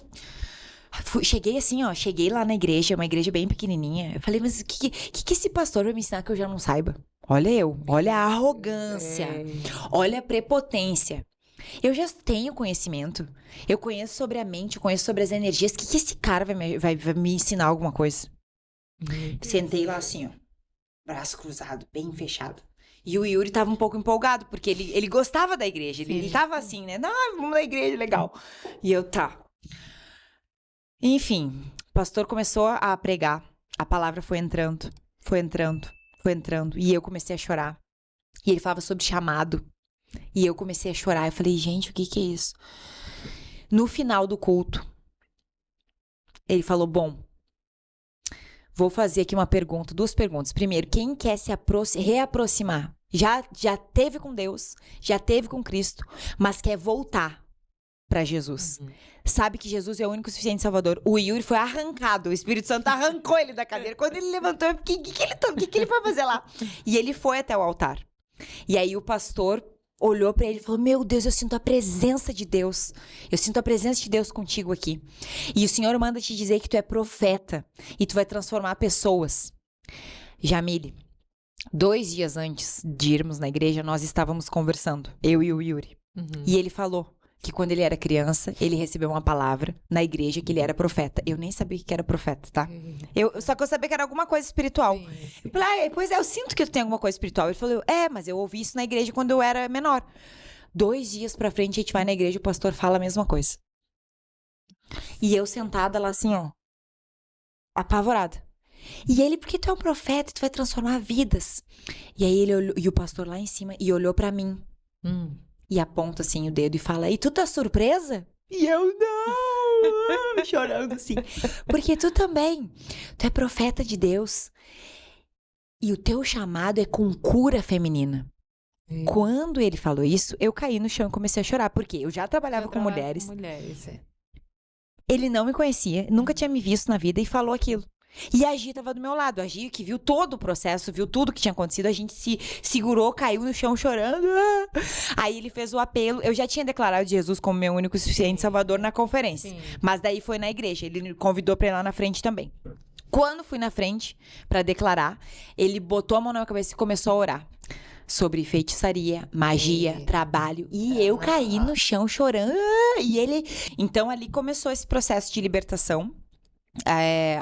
Cheguei assim, ó. Cheguei lá na igreja, uma igreja bem pequenininha. Eu falei, mas o que esse pastor vai me ensinar que eu já não saiba? Olha a arrogância. Olha a prepotência. Eu já tenho conhecimento. Eu conheço sobre a mente, eu conheço sobre as energias. O que esse cara vai me ensinar alguma coisa? Sentei lá assim, ó. Braço cruzado, bem fechado. E o Yuri tava um pouco empolgado, porque ele gostava da igreja. Ele tava assim, né? Não, vamos na igreja, legal. E eu, tá. Enfim, o pastor começou a pregar. A palavra foi entrando, foi entrando, foi entrando. E eu comecei a chorar. E ele falava sobre chamado. E eu comecei a chorar. Eu falei, gente, o que é isso? No final do culto, ele falou, bom, vou fazer aqui uma pergunta, 2 perguntas. Primeiro, quem quer se reaproximar? Já teve com Deus, já teve com Cristo, mas quer voltar para Jesus. Sabe que Jesus é o único suficiente Salvador. O Yuri foi arrancado, o Espírito Santo arrancou ele da cadeira. Quando ele levantou, eu fiquei, o que ele foi fazer lá? E ele foi até o altar. E aí o pastor olhou para ele e falou, meu Deus, eu sinto a presença de Deus. Eu sinto a presença de Deus contigo aqui. E o Senhor manda te dizer que tu é profeta e tu vai transformar pessoas. Jamile, 2 dias antes de irmos na igreja, nós estávamos conversando, eu e o Yuri. E ele falou que quando ele era criança, ele recebeu uma palavra na igreja que ele era profeta. Eu nem sabia que era profeta, tá? Só que eu sabia que era alguma coisa espiritual. Eu falei, pois é, eu sinto que tu tem alguma coisa espiritual. Ele falou, mas eu ouvi isso na igreja quando eu era menor. 2 dias pra frente, a gente vai na igreja e o pastor fala a mesma coisa. E eu sentada lá assim, ó, apavorada. E ele, porque tu é um profeta, tu vai transformar vidas. E aí ele olhou, e o pastor lá em cima, e olhou pra mim. E aponta assim o dedo e fala, e tu tá surpresa? E eu, não, chorando assim. Porque tu também, tu é profeta de Deus. E o teu chamado é com cura feminina. Quando ele falou isso, eu caí no chão e comecei a chorar. Porque eu já trabalhava com mulheres. Ele não me conhecia, nunca tinha me visto na vida e falou aquilo. E a Gi tava do meu lado. A Gi, que viu todo o processo, viu tudo que tinha acontecido, a gente se segurou, caiu no chão chorando. Aí ele fez o apelo. Eu já tinha declarado Jesus como meu único e suficiente Salvador na conferência. Mas daí foi na igreja. Ele me convidou pra ir lá na frente também. Quando fui na frente pra declarar, ele botou a mão na minha cabeça e começou a orar. Sobre feitiçaria, magia, trabalho. E eu caí no chão chorando. E ele... Então ali começou esse processo de libertação.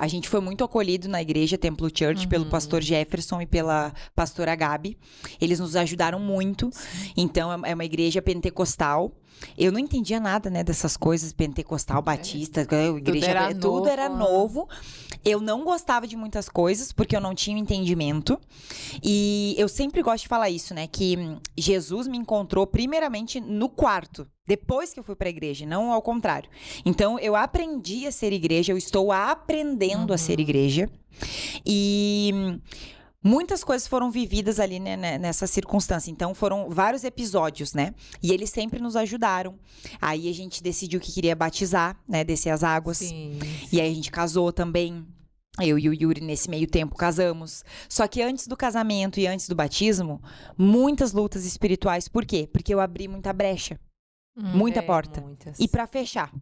A gente foi muito acolhido na igreja Templo Church pelo pastor Jefferson e pela pastora Gabi. Eles nos ajudaram muito. Então é uma igreja pentecostal. Eu não entendia nada, né, dessas coisas, pentecostal, batista, igreja, tudo era novo. Eu não gostava de muitas coisas porque eu não tinha entendimento. E eu sempre gosto de falar isso, né, que Jesus me encontrou primeiramente no quarto. Depois que eu fui para a igreja, não ao contrário. Então, eu aprendi a ser igreja, eu estou aprendendo a ser igreja. E muitas coisas foram vividas ali, né, nessa circunstância. Então, foram vários episódios, né? E eles sempre nos ajudaram. Aí, a gente decidiu que queria batizar, né? Descer as águas. Sim. E aí, a gente casou também. Eu e o Yuri, nesse meio tempo, casamos. Só que antes do casamento e antes do batismo, muitas lutas espirituais. Por quê? Porque eu abri muita brecha. Muita porta. Muitas. E para fechar.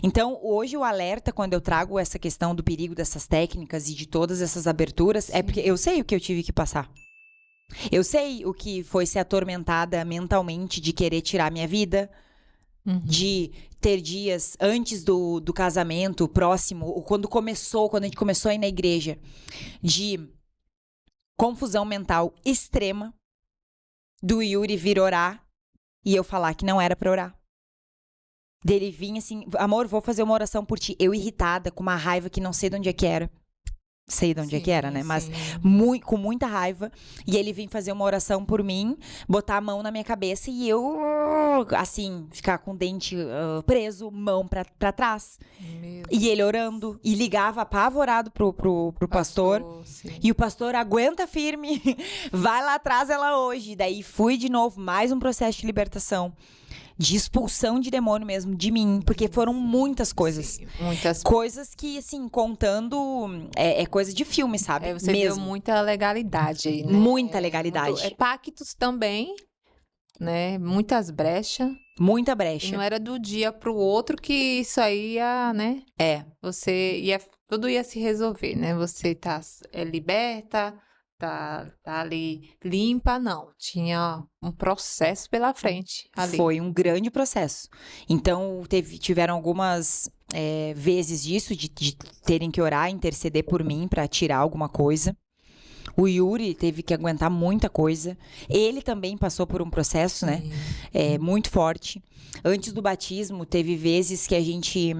Então, hoje o alerta, quando eu trago essa questão do perigo dessas técnicas e de todas essas aberturas, é porque eu sei o que eu tive que passar. Eu sei o que foi ser atormentada mentalmente de querer tirar minha vida, de ter dias antes do casamento, próximo, ou quando a gente começou a ir na igreja, de confusão mental extrema, do Yuri vir orar, e eu falar que não era pra orar. Dele vir assim, amor, vou fazer uma oração por ti. Eu irritada, com uma raiva que não sei de onde é que era. Sei de onde é que era, né? Mas com muita raiva. E ele vir fazer uma oração por mim, botar a mão na minha cabeça e eu, assim, ficar com o dente preso, mão pra trás. E ele orando. E ligava apavorado pro pastor. E o pastor aguenta firme. Vai lá atrás ela hoje. Daí fui de novo, mais um processo de libertação. De expulsão de demônio mesmo, de mim. Porque foram muitas coisas. Sim, muitas coisas que, assim, contando... É coisa de filme, sabe? Você mesmo. Deu muita legalidade aí, né? Muita legalidade. Pactos também, né? Muitas brechas. Muita brecha. E não era do dia pro outro que isso aí ia, né? Tudo ia se resolver, né? Você tá liberta... Tá ali limpa, não. Tinha um processo pela frente ali. Foi um grande processo. Então, tiveram algumas vezes disso, de terem que orar, interceder por mim para tirar alguma coisa. O Yuri teve que aguentar muita coisa. Ele também passou por um processo, né? Muito forte. Antes do batismo, teve vezes que a gente...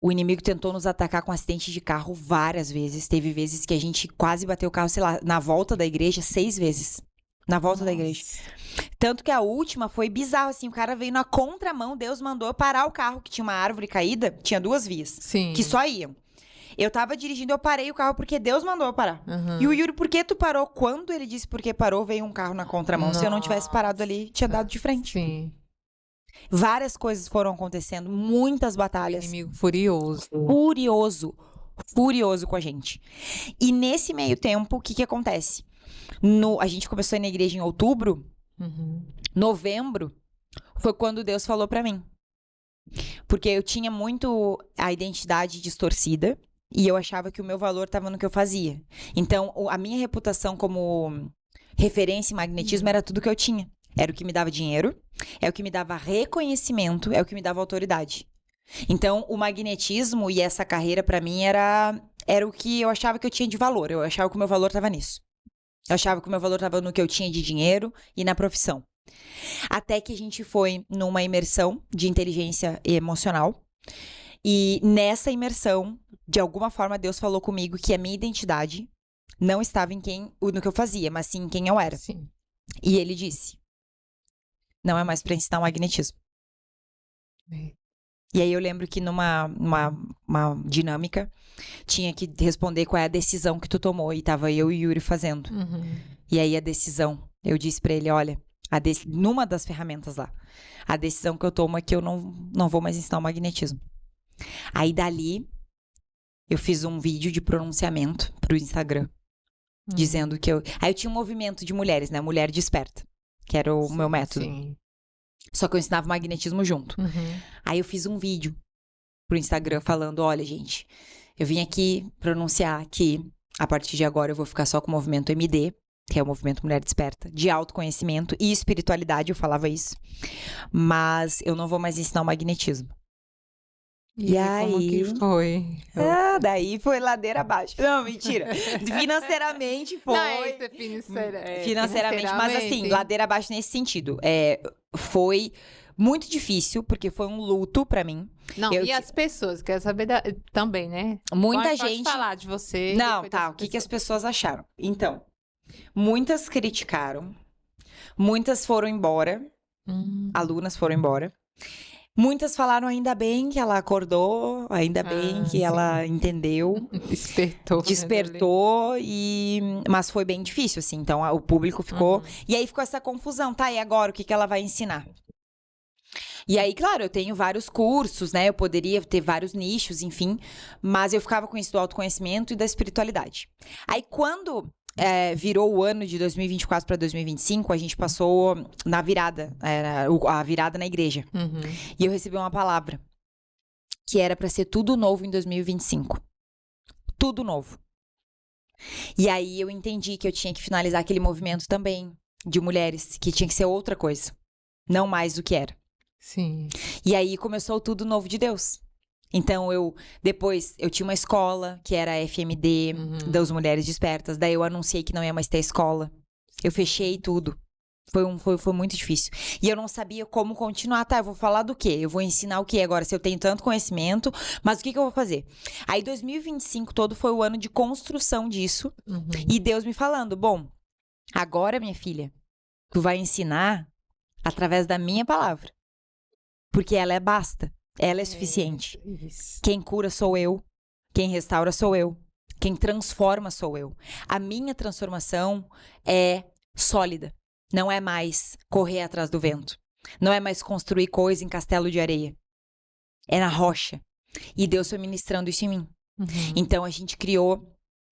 O inimigo tentou nos atacar com acidente de carro várias vezes. Teve vezes que a gente quase bateu o carro, sei lá, na volta da igreja, 6 vezes. Na volta da igreja. Tanto que a última foi bizarro, assim. O cara veio na contramão, Deus mandou eu parar o carro, que tinha uma árvore caída, tinha 2 vias. Sim. Que só iam. Eu tava dirigindo, eu parei o carro porque Deus mandou eu parar. E o Yuri, por que tu parou? Quando ele disse por que parou, veio um carro na contramão. Nossa. Se eu não tivesse parado ali, tinha dado de frente. Sim. Várias coisas foram acontecendo, muitas batalhas. O inimigo furioso. Furioso com a gente. E nesse meio tempo, o que acontece? A gente começou a ir na igreja em outubro. Novembro foi quando Deus falou pra mim. Porque eu tinha muito a identidade distorcida. E eu achava que o meu valor estava no que eu fazia. Então, a minha reputação como referência em magnetismo era tudo que eu tinha. Era o que me dava dinheiro, é o que me dava reconhecimento, é o que me dava autoridade. Então, o magnetismo e essa carreira, pra mim, era o que eu achava que eu tinha de valor. Eu achava que o meu valor estava nisso. Eu achava que o meu valor estava no que eu tinha de dinheiro e na profissão. Até que a gente foi numa imersão de inteligência emocional. E nessa imersão, de alguma forma, Deus falou comigo que a minha identidade não estava no que eu fazia, mas sim em quem eu era. Sim. E ele disse: não é mais para ensinar o magnetismo. E aí eu lembro que numa uma dinâmica, tinha que responder qual é a decisão que tu tomou. E tava eu e o Yuri fazendo. E aí a decisão, eu disse pra ele, olha, numa das ferramentas lá, a decisão que eu tomo é que eu não vou mais ensinar o magnetismo. Aí dali, eu fiz um vídeo de pronunciamento pro Instagram, dizendo que eu... Aí eu tinha um movimento de mulheres, né? Mulher Desperta, que era o meu método. Sim. Só que eu ensinava magnetismo junto. Aí eu fiz um vídeo pro Instagram falando, olha, gente, eu vim aqui pronunciar que a partir de agora eu vou ficar só com o movimento MD, que é o movimento Mulher Desperta, de autoconhecimento e espiritualidade, eu falava isso. Mas eu não vou mais ensinar o magnetismo. E aí, como que foi? Daí foi ladeira abaixo. Não, mentira. Financeiramente foi. Não, isso é financeiramente, mas assim, ladeira abaixo nesse sentido. Foi muito difícil, porque foi um luto pra mim. Não, e as pessoas, quero saber também, né? Muita gente... Pode falar de você. Não, tá, o que as pessoas acharam? Então, muitas criticaram, muitas foram embora, alunas foram embora. Muitas falaram, ainda bem que ela acordou, ainda bem que ela entendeu. Despertou, mas foi bem difícil, assim. Então, o público ficou... E aí ficou essa confusão, tá? E agora, o que ela vai ensinar? E aí, claro, eu tenho vários cursos, né? Eu poderia ter vários nichos, enfim. Mas eu ficava com isso do autoconhecimento e da espiritualidade. Aí, quando... virou o ano de 2024 para 2025, a gente passou na virada, a virada na igreja. E eu recebi uma palavra que era para ser tudo novo em 2025. Tudo novo. E aí eu entendi que eu tinha que finalizar aquele movimento também de mulheres, que tinha que ser outra coisa, não mais do que era. Sim. E aí começou o tudo novo de Deus. Então, depois, eu tinha uma escola, que era a FMD, das Mulheres Despertas. Daí eu anunciei que não ia mais ter escola. Eu fechei tudo. Foi muito difícil. E eu não sabia como continuar. Tá, eu vou falar do quê? Eu vou ensinar o quê agora? Se eu tenho tanto conhecimento, mas o que eu vou fazer? Aí, 2025 todo foi o ano de construção disso. E Deus me falando, bom, agora, minha filha, tu vai ensinar através da minha palavra. Porque ela basta. Ela é suficiente. Quem cura sou eu. Quem restaura sou eu. Quem transforma sou eu. A minha transformação é sólida. Não é mais correr atrás do vento. Não é mais construir coisa em castelo de areia. É na rocha. E Deus foi ministrando isso em mim. Então a gente criou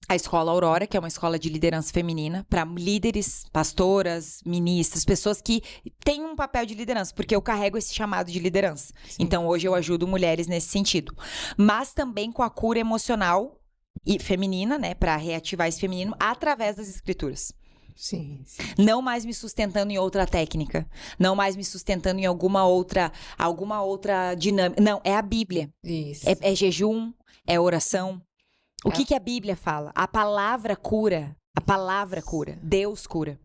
a Escola Aurora, que é uma escola de liderança feminina, para líderes, pastoras, ministras, pessoas que têm um papel de liderança, porque eu carrego esse chamado de liderança. Sim. Então, hoje eu ajudo mulheres nesse sentido. Mas também com a cura emocional e feminina, né, para reativar esse feminino, através das escrituras. Sim. Não mais me sustentando em outra técnica, não mais me sustentando em alguma outra dinâmica. Não, é a Bíblia. Isso. É jejum, é oração. O que a Bíblia fala? A palavra cura. A palavra cura. Deus cura.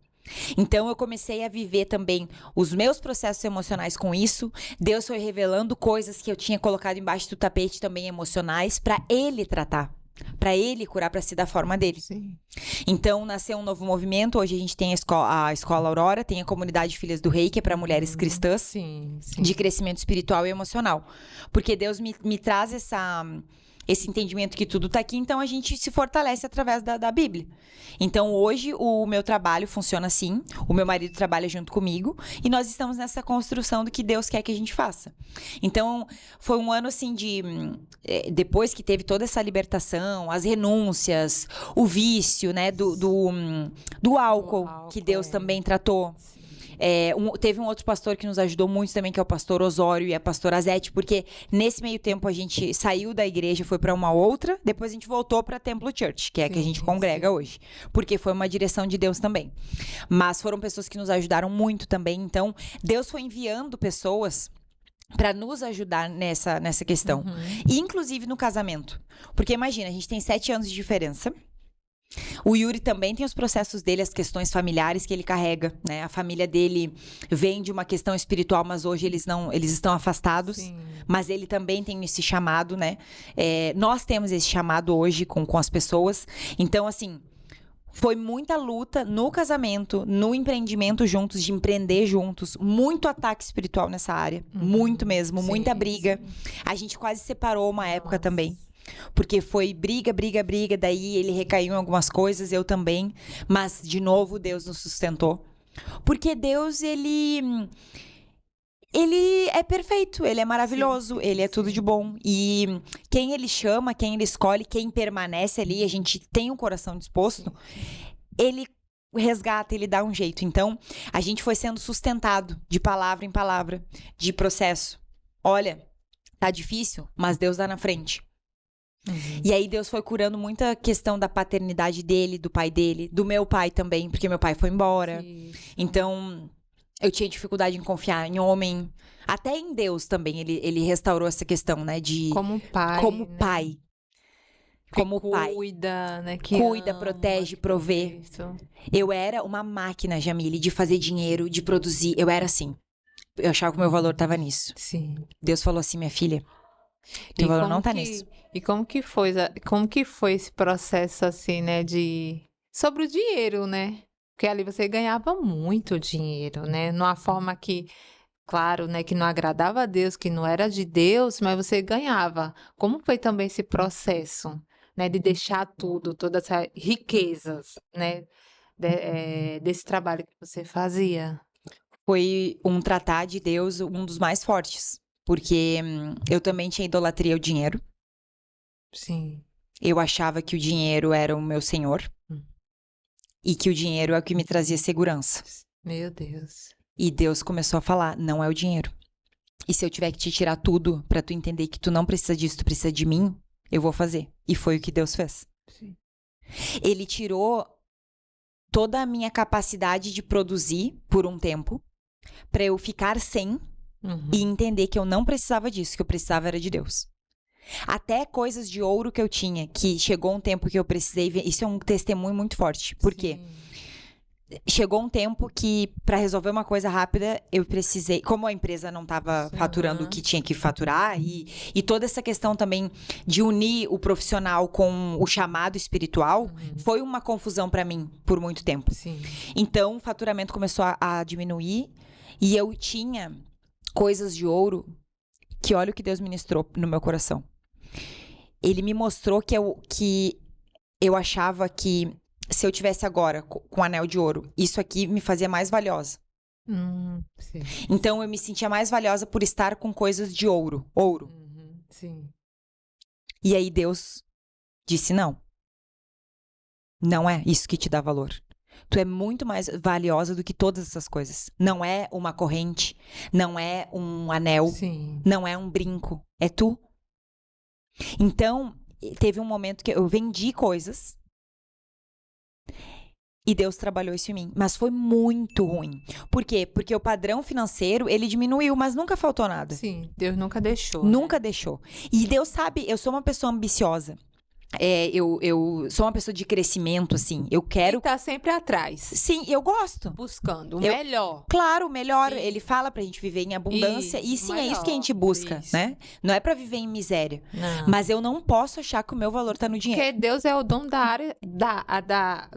Então, eu comecei a viver também os meus processos emocionais com isso. Deus foi revelando coisas que eu tinha colocado embaixo do tapete também emocionais para Ele tratar. Para Ele curar, para ser da forma dele. Sim. Então, nasceu um novo movimento. Hoje a gente tem a Escola Aurora, tem a comunidade Filhas do Rei, que é para mulheres cristãs. Sim. De crescimento espiritual e emocional. Porque Deus me traz esse entendimento que tudo está aqui, então a gente se fortalece através da Bíblia. Então, hoje, o meu trabalho funciona assim, o meu marido trabalha junto comigo, e nós estamos nessa construção do que Deus quer que a gente faça. Então, foi um ano, assim, depois que teve toda essa libertação, as renúncias, o vício, né, do álcool, que Deus também tratou. Teve um outro pastor que nos ajudou muito também, que é o pastor Osório e a pastora Azete, porque nesse meio tempo a gente saiu da igreja, foi para uma outra, depois a gente voltou para Templo Church, que é a que a gente congrega hoje, porque foi uma direção de Deus também. Mas foram pessoas que nos ajudaram muito também, então Deus foi enviando pessoas para nos ajudar nessa questão. E, inclusive no casamento. Porque imagina, a gente tem 7 anos de diferença. O Yuri também tem os processos dele, as questões familiares que ele carrega, né? A família dele vem de uma questão espiritual, mas hoje eles estão afastados. Sim. Mas ele também tem esse chamado, né? Nós temos esse chamado hoje com as pessoas. Então, assim, foi muita luta no casamento, no empreendimento juntos, de empreender juntos. Muito ataque espiritual nessa área. Muito mesmo, muita briga. A gente quase separou uma época também. Porque foi briga, daí ele recaiu em algumas coisas, eu também. Mas, de novo, Deus nos sustentou. Porque Deus, ele é perfeito, ele é maravilhoso, ele é tudo de bom. E quem ele chama, quem ele escolhe, quem permanece ali, a gente tem um coração disposto, ele resgata, ele dá um jeito. Então, a gente foi sendo sustentado de palavra em palavra, de processo. Olha, tá difícil, mas Deus dá na frente. E aí Deus foi curando muita questão da paternidade dele, do pai dele, do meu pai também, porque meu pai foi embora. Então, eu tinha dificuldade em confiar em homem. Até em Deus também, ele restaurou essa questão, né? Como pai. Como né? pai. Como pai. Cuida, né? Cuida, protege, provê. Eu era uma máquina, Jamile, de fazer dinheiro, de produzir. Eu era assim. Eu achava que o meu valor estava nisso. Sim. Deus falou assim, minha filha, teu valor não tá nisso. E como que foi esse processo, assim, né, sobre o dinheiro, né? Porque ali você ganhava muito dinheiro, né? Numa forma que, claro, né, que não agradava a Deus, que não era de Deus, mas você ganhava. Como foi também esse processo, né, de deixar tudo, todas essas riquezas, né, desse trabalho que você fazia? Foi um tratar de Deus, um dos mais fortes. Porque eu também tinha idolatria ao dinheiro. Sim. Eu achava que o dinheiro era o meu senhor. E que o dinheiro é o que me trazia segurança. Meu Deus. E Deus começou a falar, não é o dinheiro. E se eu tiver que te tirar tudo pra tu entender que tu não precisa disso, tu precisa de mim, eu vou fazer. E foi o que Deus fez. Sim. Ele tirou toda a minha capacidade de produzir por um tempo, pra eu ficar sem e entender que eu não precisava disso, que eu precisava era de Deus. Até coisas de ouro que eu tinha, que chegou um tempo que eu precisei ver, isso é um testemunho muito forte. Por quê? Chegou um tempo que, para resolver uma coisa rápida, eu precisei, como a empresa não estava faturando o que tinha que faturar, e toda essa questão também de unir o profissional com o chamado espiritual, foi uma confusão para mim por muito tempo. Sim. Então, o faturamento começou a diminuir, e eu tinha coisas de ouro que olha o que Deus ministrou no meu coração. Ele me mostrou que eu achava que se eu tivesse agora com anel de ouro, isso aqui me fazia mais valiosa. Sim. Então eu me sentia mais valiosa por estar com coisas de ouro. Sim. E aí Deus disse não. Não é isso que te dá valor. Tu é muito mais valiosa do que todas essas coisas. Não é uma corrente, não é um anel, não é um brinco, é tu. Então, teve um momento que eu vendi coisas e Deus trabalhou isso em mim, mas foi muito ruim. Por quê? Porque o padrão financeiro, ele diminuiu, mas nunca faltou nada. Sim, Deus nunca deixou. Nunca deixou. E Deus sabe, eu sou uma pessoa ambiciosa. Eu sou uma pessoa de crescimento, assim. Eu quero... E tá sempre atrás. Sim, eu gosto. Buscando o melhor. Claro, o melhor. Sim. Ele fala pra gente viver em abundância. E sim, é isso que a gente busca, isso. né? Não é pra viver em miséria. Não. Mas eu não posso achar que o meu valor tá no dinheiro. Porque Deus é o dono da área...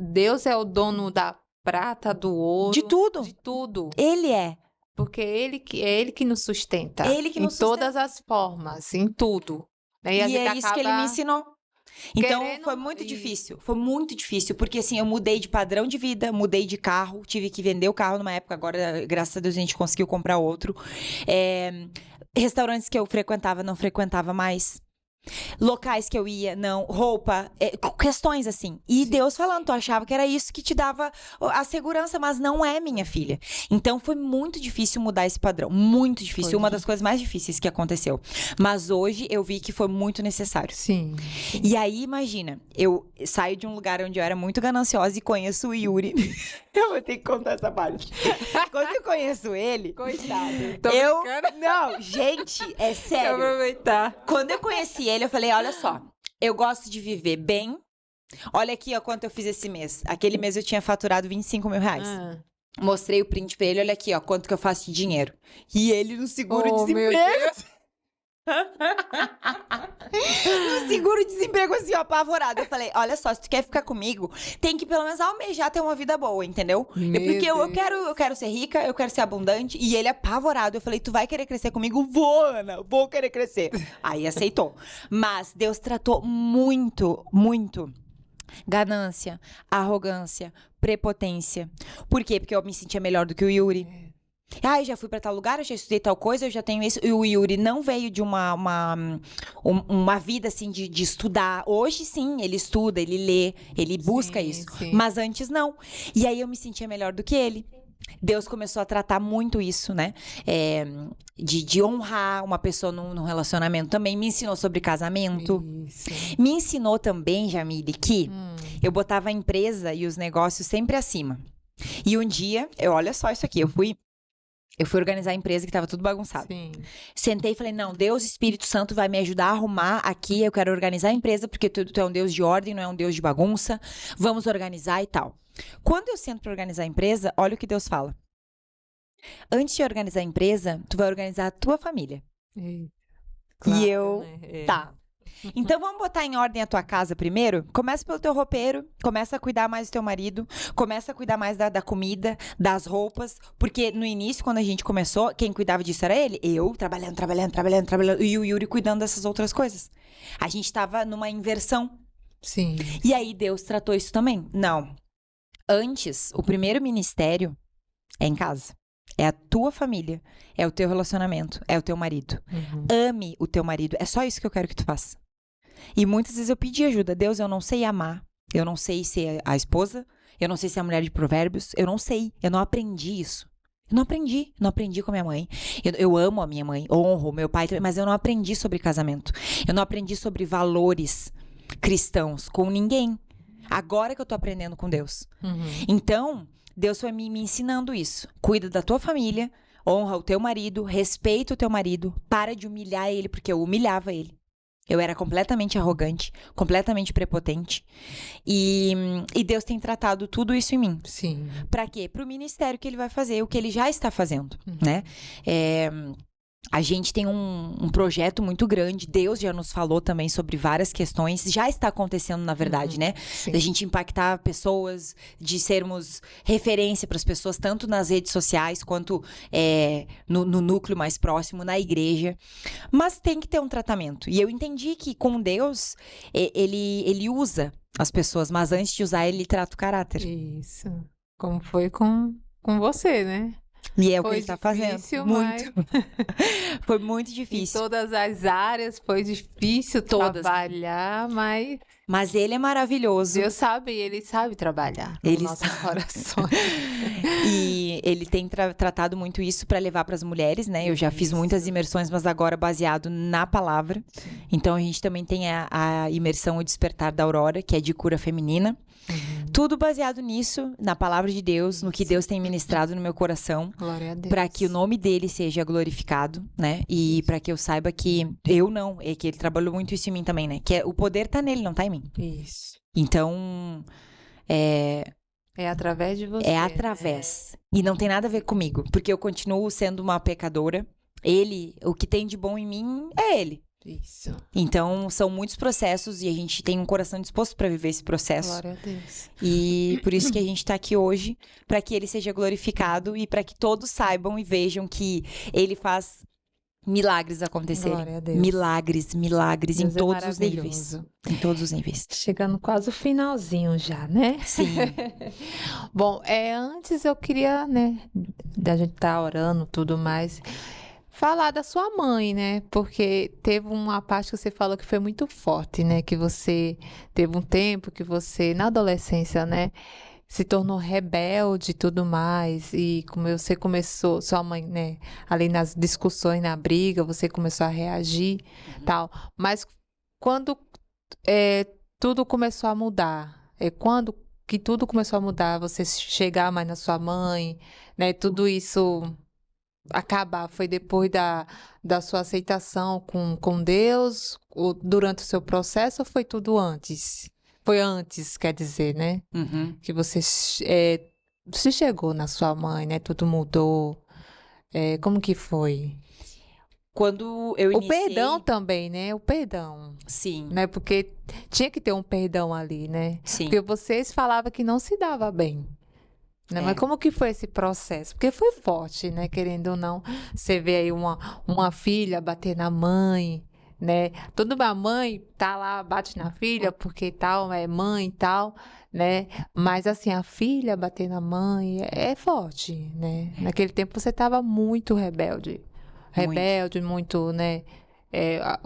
Deus é o dono da prata, do ouro. De tudo. De tudo. Ele é. Porque é ele que nos sustenta. Ele que nos sustenta. Em todas as formas, em tudo. E é isso que ele me ensinou. Então, foi muito Isso. difícil. Foi muito difícil. Porque, assim, eu mudei de padrão de vida, mudei de carro, tive que vender o carro numa época. Agora, graças a Deus, a gente conseguiu comprar outro. Restaurantes que eu frequentava, não frequentava mais. Locais que eu ia, não. Roupa, questões assim. E Deus falando, tu achava que era isso que te dava a segurança, mas não é, minha filha. Então foi muito difícil mudar esse padrão. Muito difícil. Foi. Uma das coisas mais difíceis que aconteceu. Mas hoje eu vi que foi muito necessário. Sim. E aí, imagina, eu saio de um lugar onde eu era muito gananciosa e conheço o Yuri. Eu vou ter que contar essa parte. Quando eu conheço ele... Coitado. Não, gente, é sério. Aproveitar. Quando eu conheci ele, eu falei, olha só, eu gosto de viver bem. Olha aqui, ó, quanto eu fiz esse mês. Aquele mês eu tinha faturado 25 mil reais. Mostrei o print pra ele, olha aqui, ó, quanto que eu faço de dinheiro. E ele no seguro-desemprego. No seguro-desemprego, assim, ó, apavorado. Eu falei, olha só, se tu quer ficar comigo, tem que pelo menos almejar ter uma vida boa, entendeu? Porque eu quero ser rica, eu quero ser abundante. E ele apavorado. Eu falei, tu vai querer crescer comigo? Vou, Ana, vou querer crescer. Aí aceitou. Mas Deus tratou muito, muito ganância, arrogância, prepotência. Por quê? Porque eu me sentia melhor do que o Yuri. Ah, eu já fui pra tal lugar, eu já estudei tal coisa, eu já tenho isso. E o Yuri não veio de uma vida, assim, de estudar. Hoje, sim, ele estuda, ele lê, ele busca isso. Sim. Mas antes, não. E aí, eu me sentia melhor do que ele. Deus começou a tratar muito isso, né? De honrar uma pessoa num relacionamento também. Me ensinou sobre casamento. Isso. Me ensinou também, Jamile, que eu botava a empresa e os negócios sempre acima. E um dia, olha só isso aqui, eu fui organizar a empresa que tava tudo bagunçado. Sim. Sentei e falei, não, Deus, Espírito Santo vai me ajudar a arrumar aqui, eu quero organizar a empresa, porque tu é um Deus de ordem, não é um Deus de bagunça, vamos organizar e tal. Quando eu sento pra organizar a empresa, olha o que Deus fala. Antes de organizar a empresa, tu vai organizar a tua família. Claro, e eu, né? tá. Então vamos botar em ordem a tua casa primeiro? Começa pelo teu roupeiro, começa a cuidar mais do teu marido, começa a cuidar mais da comida, das roupas, porque no início, quando a gente começou, quem cuidava disso era ele. Eu, trabalhando, e o Yuri cuidando dessas outras coisas. A gente tava numa inversão. Sim. E aí Deus tratou isso também. Não. Antes, o primeiro ministério é em casa. É a tua família, é o teu relacionamento, é o teu marido. Ame o teu marido, é só isso que eu quero que tu faça. E muitas vezes eu pedi ajuda. Deus, eu não sei amar, eu não sei ser a esposa, eu não sei ser a mulher de provérbios, eu não sei, eu não aprendi isso. Eu não aprendi com a minha mãe. Eu amo a minha mãe, honro o meu pai, mas eu não aprendi sobre casamento. Eu não aprendi sobre valores cristãos com ninguém. Agora que eu tô aprendendo com Deus. Então, Deus foi me ensinando isso. Cuida da tua família, honra o teu marido, respeita o teu marido, para de humilhar ele, porque eu humilhava ele. Eu era completamente arrogante, completamente prepotente. E Deus tem tratado tudo isso em mim. Sim. Pra quê? Pro ministério que ele vai fazer, o que ele já está fazendo, né? A gente tem um projeto muito grande. Deus já nos falou também sobre várias questões. Já está acontecendo, na verdade, né? Sim. Da gente impactar pessoas, de sermos referência para as pessoas, tanto nas redes sociais, quanto no núcleo mais próximo, na igreja. Mas tem que ter um tratamento. E eu entendi que com Deus, ele usa as pessoas, mas antes de usar, ele trata o caráter. Isso. Como foi com você, né? E é o que Foi ele está fazendo. difícil, Muito. Foi muito Em difícil. todas as áreas foi difícil trabalhar, mas Mas ele é maravilhoso. Deus sabe, ele sabe trabalhar Ele nos nossos corações. E ele tem tratado muito isso para levar para as mulheres, né? Eu já fiz muitas imersões, mas agora baseado na palavra. Então a gente também tem a imersão O Despertar da Aurora, que é de cura feminina. Tudo baseado nisso, na palavra de Deus, no que Deus tem ministrado no meu coração, Glória a Deus. para que o nome dele seja glorificado, né? E para que eu saiba que que ele trabalhou muito isso em mim também, né? Que o poder tá nele, não tá em mim. Isso. Então, É através de você. é através. E não tem nada a ver comigo, porque eu continuo sendo uma pecadora. O que tem de bom em mim é ele. Isso. Então, são muitos processos e a gente tem um coração disposto para viver esse processo. Glória a Deus. E por isso que a gente tá aqui hoje, para que ele seja glorificado e para que todos saibam e vejam que ele faz milagres acontecerem. Glória a Deus. Milagres Deus em é todos os níveis. maravilhoso. Em todos os níveis. Chegando quase o finalzinho já, né? Sim. Bom, antes eu queria, né, da gente estar orando tudo mais, falar da sua mãe, né? Porque teve uma parte que você falou que foi muito forte, né? Que você teve um tempo que você, na adolescência, né? Se tornou rebelde e tudo mais. E como você começou, sua mãe, né? Ali nas discussões, na briga, você começou a reagir, tal. Mas quando é, tudo começou a mudar, quando que tudo começou a mudar, você chegar mais na sua mãe, né? Tudo isso acabar, foi depois da sua aceitação com Deus, ou durante o seu processo, ou foi tudo antes? Foi antes, quer dizer, né? Uhum. Que você se chegou na sua mãe, né? Tudo mudou. Como que foi? Quando eu O perdão iniciei... também, né? O perdão, Sim, né? Porque tinha que ter um perdão ali, né? sim. Porque vocês falavam que não se dava bem. Né? Mas É. como que foi esse processo? Porque foi forte, né? Querendo ou não, você vê aí uma filha bater na mãe, né? Toda uma mãe tá lá, bate na filha porque tal, é mãe e tal, né? Mas assim, a filha bater na mãe é forte, né? Naquele tempo você estava muito rebelde. Muito. Rebelde, muito, né?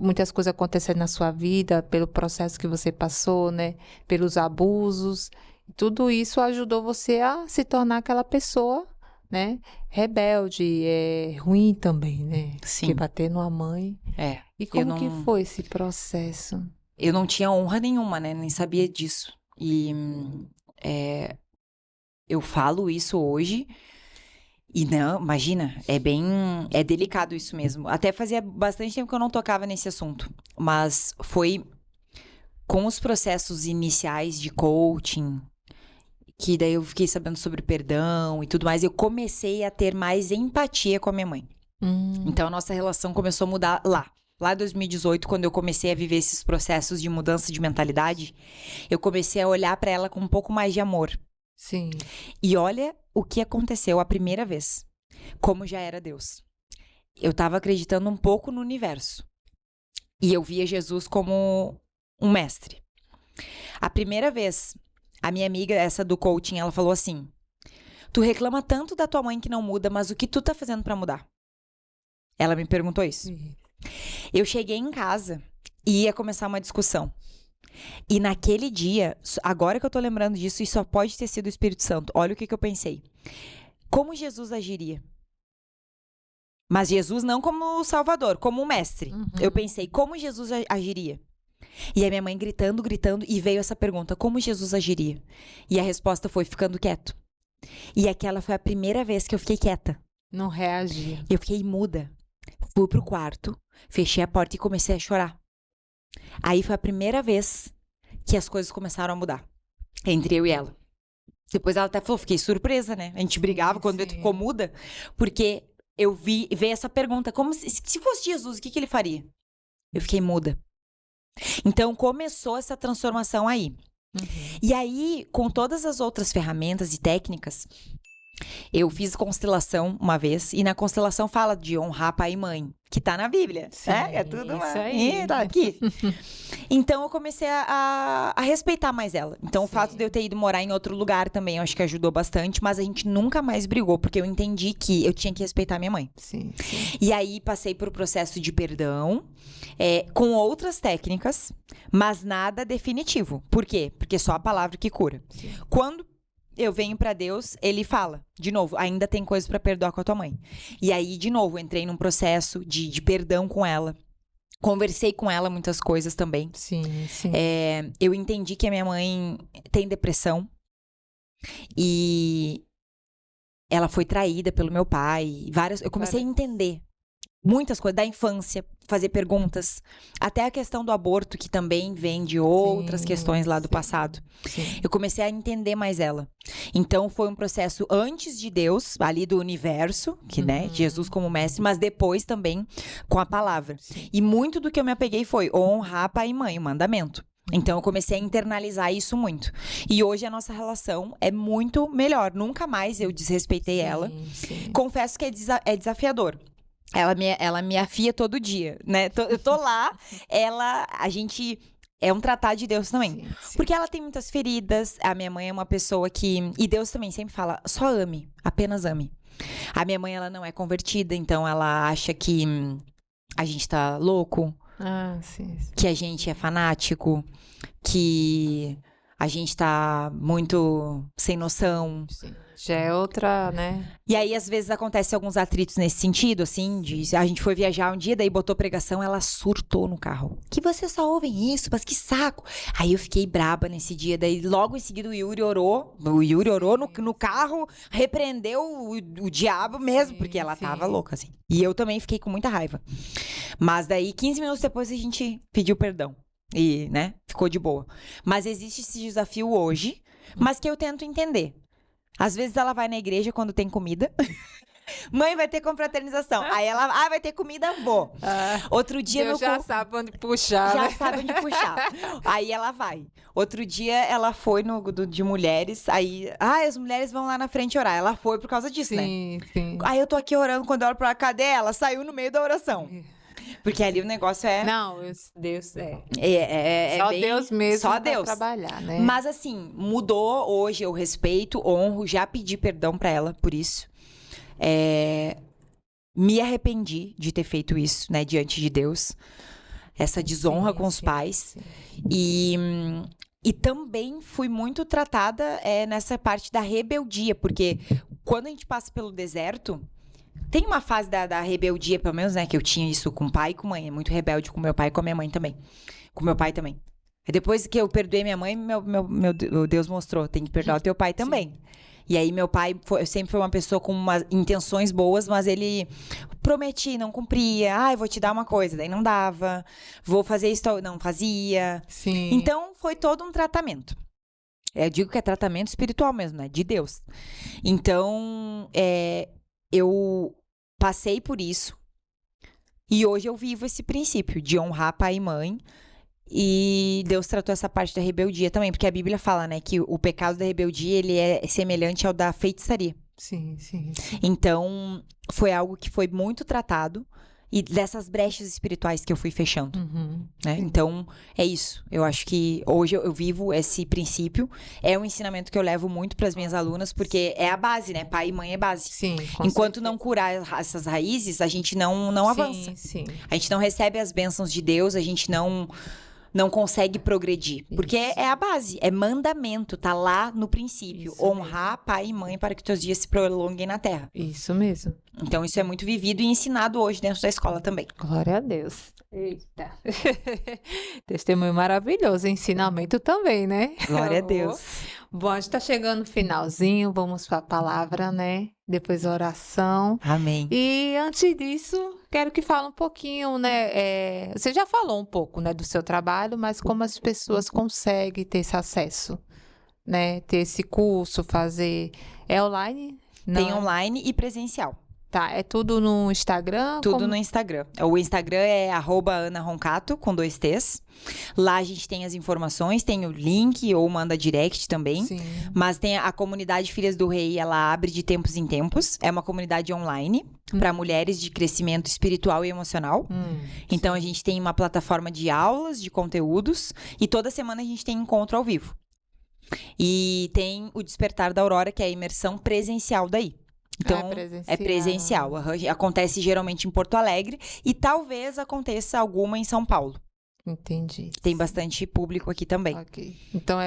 Muitas coisas acontecendo na sua vida pelo processo que você passou, né? Pelos abusos. Tudo isso ajudou você a se tornar aquela pessoa, né? Rebelde, ruim também, né? Sim. Que bater numa mãe. É. E como que foi esse processo? Eu não tinha honra nenhuma, né? Nem sabia disso. E eu falo isso hoje. E não, imagina, é delicado isso mesmo. Até fazia bastante tempo que eu não tocava nesse assunto. Mas foi com os processos iniciais de coaching, que daí eu fiquei sabendo sobre perdão e tudo mais, eu comecei a ter mais empatia com a minha mãe. Então a nossa relação começou a mudar lá. Lá em 2018, quando eu comecei a viver esses processos de mudança de mentalidade, eu comecei a olhar pra ela com um pouco mais de amor. Sim. E olha o que aconteceu a primeira vez. Como já era Deus. Eu tava acreditando um pouco no universo. E eu via Jesus como um mestre. A primeira vez, a minha amiga, essa do coaching, ela falou assim: tu reclama tanto da tua mãe que não muda, mas o que tu tá fazendo pra mudar? Ela me perguntou isso. Sim. Eu cheguei em casa e ia começar uma discussão. E naquele dia, agora que eu tô lembrando disso, isso só pode ter sido o Espírito Santo. Olha o que eu pensei. Como Jesus agiria? Mas Jesus não como o Salvador, como o mestre. Eu pensei, como Jesus agiria? E a minha mãe gritando, gritando, e veio essa pergunta, como Jesus agiria? E a resposta foi, ficando quieto. E aquela foi a primeira vez que eu fiquei quieta. Não reagia. Eu fiquei muda. Fui pro quarto, fechei a porta e comecei a chorar. Aí foi a primeira vez que as coisas começaram a mudar. Entre eu e ela. Depois ela até falou, fiquei surpresa, né? A gente brigava quando tu ficou muda. Porque eu veio essa pergunta, como se fosse Jesus, o que ele faria? Eu fiquei muda. Então começou essa transformação aí. E aí, com todas as outras ferramentas e técnicas, eu fiz constelação uma vez, e na constelação fala de honrar pai e mãe, que tá na Bíblia, né? É tudo isso aí. tá aqui. Então eu comecei a respeitar mais ela. Então o fato de eu ter ido morar em outro lugar também, eu acho que ajudou bastante, mas a gente nunca mais brigou, porque eu entendi que eu tinha que respeitar minha mãe. Sim. E aí passei por processo de perdão, com outras técnicas, mas nada definitivo. Por quê? Porque só a palavra que cura. Sim. Quando eu venho pra Deus, ele fala, de novo, ainda tem coisa pra perdoar com a tua mãe. E aí, de novo, entrei num processo de perdão com ela. Conversei com ela muitas coisas também. Sim. Eu entendi que a minha mãe tem depressão. E ela foi traída pelo meu pai. Eu comecei a entender muitas coisas da infância, fazer perguntas, até a questão do aborto, que também vem de outras questões lá do passado. Sim. Eu comecei a entender mais ela. Então foi um processo antes de Deus, ali do universo, que né, Jesus como mestre, mas depois também com a palavra. Sim. E muito do que eu me apeguei foi honrar pai e mãe, o mandamento. Então eu comecei a internalizar isso muito. E hoje a nossa relação é muito melhor. Nunca mais eu desrespeitei ela. Sim. Confesso que é desafiador. Ela me afia todo dia, né? Eu tô lá, a gente é um tratar de Deus também. Sim. Porque ela tem muitas feridas, a minha mãe é uma pessoa que... E Deus também sempre fala, só ame, apenas ame. A minha mãe, ela não é convertida, então ela acha que a gente tá louco, Sim. que a gente é fanático, que a gente tá muito sem noção. Sim. Já é outra, né? E aí, às vezes, acontece alguns atritos nesse sentido, assim, de a gente foi viajar um dia, daí botou pregação, ela surtou no carro. Que vocês só ouvem isso, mas que saco. Aí eu fiquei braba nesse dia, daí logo em seguida o Yuri orou no carro, repreendeu o diabo mesmo, porque ela tava louca, assim. E eu também fiquei com muita raiva. Mas daí, 15 minutos depois, a gente pediu perdão. E, né, ficou de boa. Mas existe esse desafio hoje, mas que eu tento entender. Às vezes ela vai na igreja quando tem comida. Mãe, vai ter confraternização. Aí ela, vai ter comida, vou. Outro dia Deus já sabe onde puxar, já né? sabe onde puxar. Aí ela vai. Outro dia ela foi de mulheres, aí, as mulheres vão lá na frente orar. Ela foi por causa disso, né? Sim. Aí eu tô aqui orando, quando eu olho pra ela, cadê ela? Saiu no meio da oração. Porque ali o negócio é... Não, Deus Só bem, Deus mesmo só Deus trabalhar, né? Mas assim, mudou hoje, eu respeito, honro, já pedi perdão pra ela por isso. Me arrependi de ter feito isso, né, diante de Deus. Essa desonra com os pais. E também fui muito tratada nessa parte da rebeldia, porque quando a gente passa pelo deserto, tem uma fase da rebeldia, pelo menos, né, que eu tinha isso com o pai e com mãe, muito rebelde com meu pai e com a minha mãe também. Com meu pai também. Aí depois que eu perdoei minha mãe, meu Deus mostrou, tem que perdoar o teu pai também. E aí meu pai sempre foi uma pessoa com intenções boas, mas ele prometia, não cumpria. Vou te dar uma coisa, daí não dava. Vou fazer isso, não fazia. Sim. Então foi todo um tratamento. Eu digo que é tratamento espiritual mesmo, né? De Deus. Então, eu passei por isso. E hoje eu vivo esse princípio de honrar pai e mãe. E Deus tratou essa parte da rebeldia também, porque a Bíblia fala, né, que o pecado da rebeldia, ele é semelhante ao da feitiçaria. Sim. Então, foi algo que foi muito tratado e dessas brechas espirituais que eu fui fechando, né? Então, é isso. Eu acho que hoje eu vivo esse princípio. É um ensinamento que eu levo muito para as minhas alunas, porque é a base, né? Pai e mãe é base. Sim, enquanto não curar essas raízes, a gente não avança. Sim. A gente não recebe as bênçãos de Deus, a gente não consegue progredir. Porque é a base, é mandamento, tá lá no princípio. Isso honrar pai e mãe para que teus dias se prolonguem na terra. Isso mesmo. Então, isso é muito vivido e ensinado hoje dentro da escola também. Glória a Deus. Eita. Testemunho maravilhoso, ensinamento também, né? Glória a Deus. Bom, a gente tá chegando no finalzinho, vamos para a palavra, né? Depois a oração. Amém. E antes disso, quero que fale um pouquinho, né? Você já falou um pouco, né, do seu trabalho, mas como as pessoas conseguem ter esse acesso, né? Ter esse curso, fazer... É online? Não, Tem online e presencial. Tá, é tudo no Instagram? Tudo no Instagram. O Instagram é @AnaRoncato, com 2 T's. Lá a gente tem as informações, tem o link ou manda direct também. Sim. Mas tem a comunidade Filhas do Rei, ela abre de tempos em tempos. É uma comunidade online para mulheres de crescimento espiritual e emocional. Então a gente tem uma plataforma de aulas, de conteúdos. E toda semana a gente tem encontro ao vivo. E tem o Despertar da Aurora, que é a imersão presencial daí. Então, é presencial. Acontece geralmente em Porto Alegre e talvez aconteça alguma em São Paulo. Entendi. Tem bastante público aqui também. Ok. Então,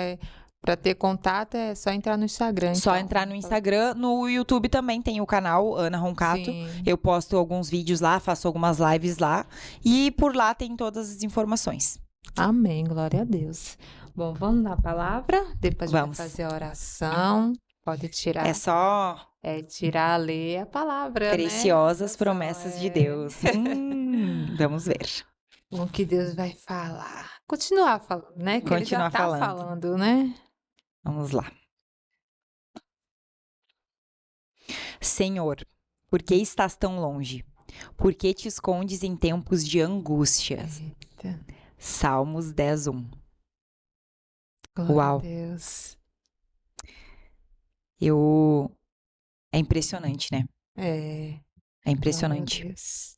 para ter contato, é só entrar no Instagram. Só então. entrar no Instagram. No YouTube também tem o canal Ana Roncato. Sim. Eu posto alguns vídeos lá, faço algumas lives lá. E por lá tem todas as informações. Amém, glória a Deus. Bom, vamos na palavra? Depois Vamos. fazer a oração. Pode tirar. É só tirar, ler a palavra, preciosas né? promessas de Deus. Vamos ver. O que Deus vai falar. Continuar falando, né? Que ele já Continuar tá falando, né? Vamos lá. Senhor, por que estás tão longe? Por que te escondes em tempos de angústias? Eita. Salmos 10:1. Glória Uau. a Deus. É impressionante, né? É impressionante. glória a Deus.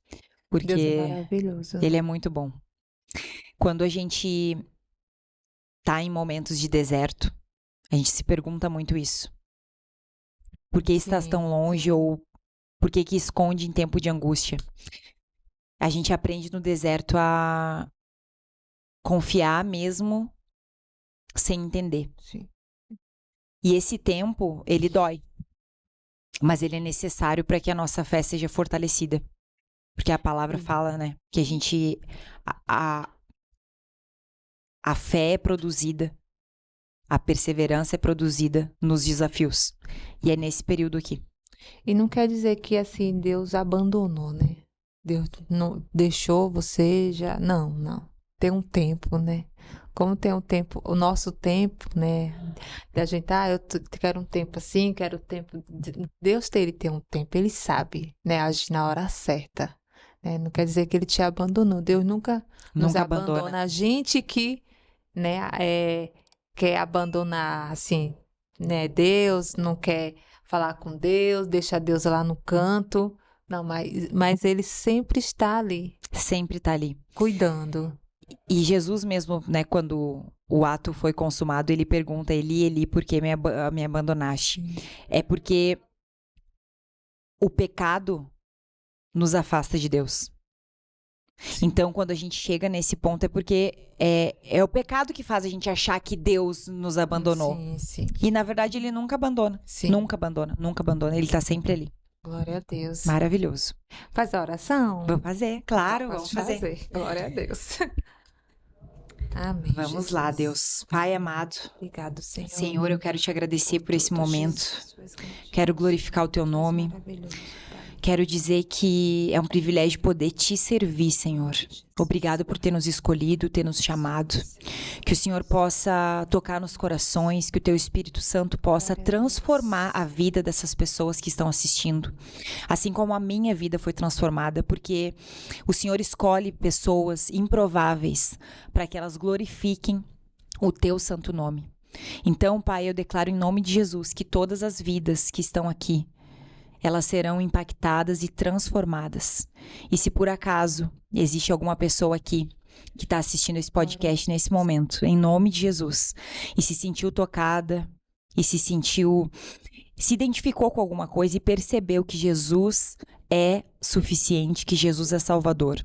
Porque Deus é maravilhoso. Ele é muito bom. Quando a gente tá em momentos de deserto, a gente se pergunta muito isso. Por que estás tão longe? Ou Por que que esconde em tempo de angústia? A gente aprende no deserto a confiar mesmo sem entender. Sim. E esse tempo, ele dói. Mas ele é necessário para que a nossa fé seja fortalecida. Porque a palavra fala, né? Que a gente... A fé é produzida. A perseverança é produzida nos desafios. E é nesse período aqui. E não quer dizer que, assim, Deus abandonou, né? Deus não deixou você já... Não, não. Tem um tempo, né? Como tem um tempo, o nosso tempo, né? Da gente, eu quero um tempo assim, quero um tempo... Deus ele tem um tempo, ele sabe, né? Agir na hora certa. Né? Não quer dizer que ele te abandonou. Deus nunca nos abandona. A gente que, né, quer abandonar, assim, né? Deus não quer falar com Deus, deixa Deus lá no canto. Não, mas ele sempre está ali. Sempre está ali. Cuidando. E Jesus mesmo, né, quando o ato foi consumado, ele pergunta, Eli, Eli, por que me abandonaste? É porque o pecado nos afasta de Deus. Então, quando a gente chega nesse ponto, é porque é o pecado que faz a gente achar que Deus nos abandonou. Sim, sim. E, na verdade, ele nunca abandona. Sim. Nunca abandona, nunca abandona. Ele está sempre ali. Glória a Deus. Maravilhoso. Faz a oração? Vamos fazer, claro, vamos Pode fazer. Glória a Deus. Amém. Vamos Jesus. lá, Deus. Pai amado. Obrigado, Senhor. Senhor, eu quero te agradecer por esse tudo, momento. Jesus. Quero glorificar o teu nome. Maravilhoso, Pai. Quero dizer que é um privilégio poder te servir, Senhor. Obrigado por ter nos escolhido, ter nos chamado. Que o Senhor possa tocar nos corações, que o teu Espírito Santo possa transformar a vida dessas pessoas que estão assistindo. Assim como a minha vida foi transformada, porque o Senhor escolhe pessoas improváveis para que elas glorifiquem o teu santo nome. Então, Pai, eu declaro em nome de Jesus que todas as vidas que estão aqui, elas serão impactadas e transformadas. E se por acaso existe alguma pessoa aqui que está assistindo esse podcast nesse momento, em nome de Jesus, e se sentiu tocada, e se identificou com alguma coisa e percebeu que Jesus é suficiente, que Jesus é Salvador,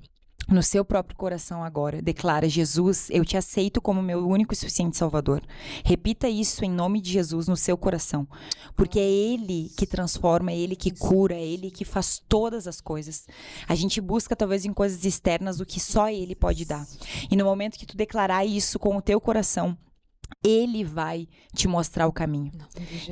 no seu próprio coração agora, declara: Jesus, eu te aceito como meu único e suficiente Salvador. Repita isso em nome de Jesus no seu coração, porque é Ele que transforma, é Ele que cura, é Ele que faz todas as coisas. A gente busca talvez em coisas externas o que só Ele pode dar. E no momento que tu declarar isso com o teu coração, Ele vai te mostrar o caminho.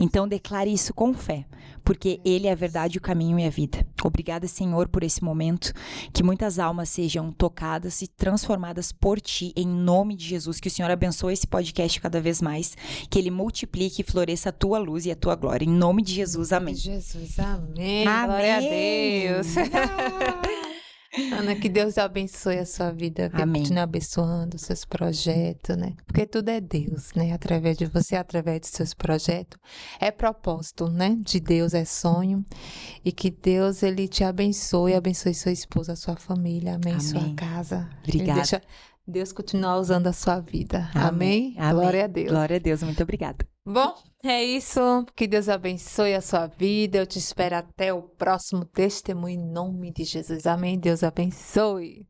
Então declare isso com fé, porque Ele é a verdade, o caminho e a vida. Obrigada, Senhor, por esse momento. Que muitas almas sejam tocadas e transformadas por Ti, em nome de Jesus. Que o Senhor abençoe esse podcast cada vez mais. Que Ele multiplique e floresça a Tua luz e a Tua glória. Em nome de Jesus, amém. Jesus, amém. Amém. Glória a Deus. Ana, que Deus abençoe a sua vida, que Amém. continue abençoando os seus projetos, né? Porque tudo é Deus, né? Através de você, através dos seus projetos. É propósito, né? De Deus, é sonho. E que Deus, Ele te abençoe sua esposa, sua família, amém? Sua casa. Obrigada. E deixa Deus continuar usando a sua vida. Amém? Glória a Deus. Glória a Deus, muito obrigada. Bom, é isso. Que Deus abençoe a sua vida. Eu te espero até o próximo testemunho em nome de Jesus. Amém. Deus abençoe.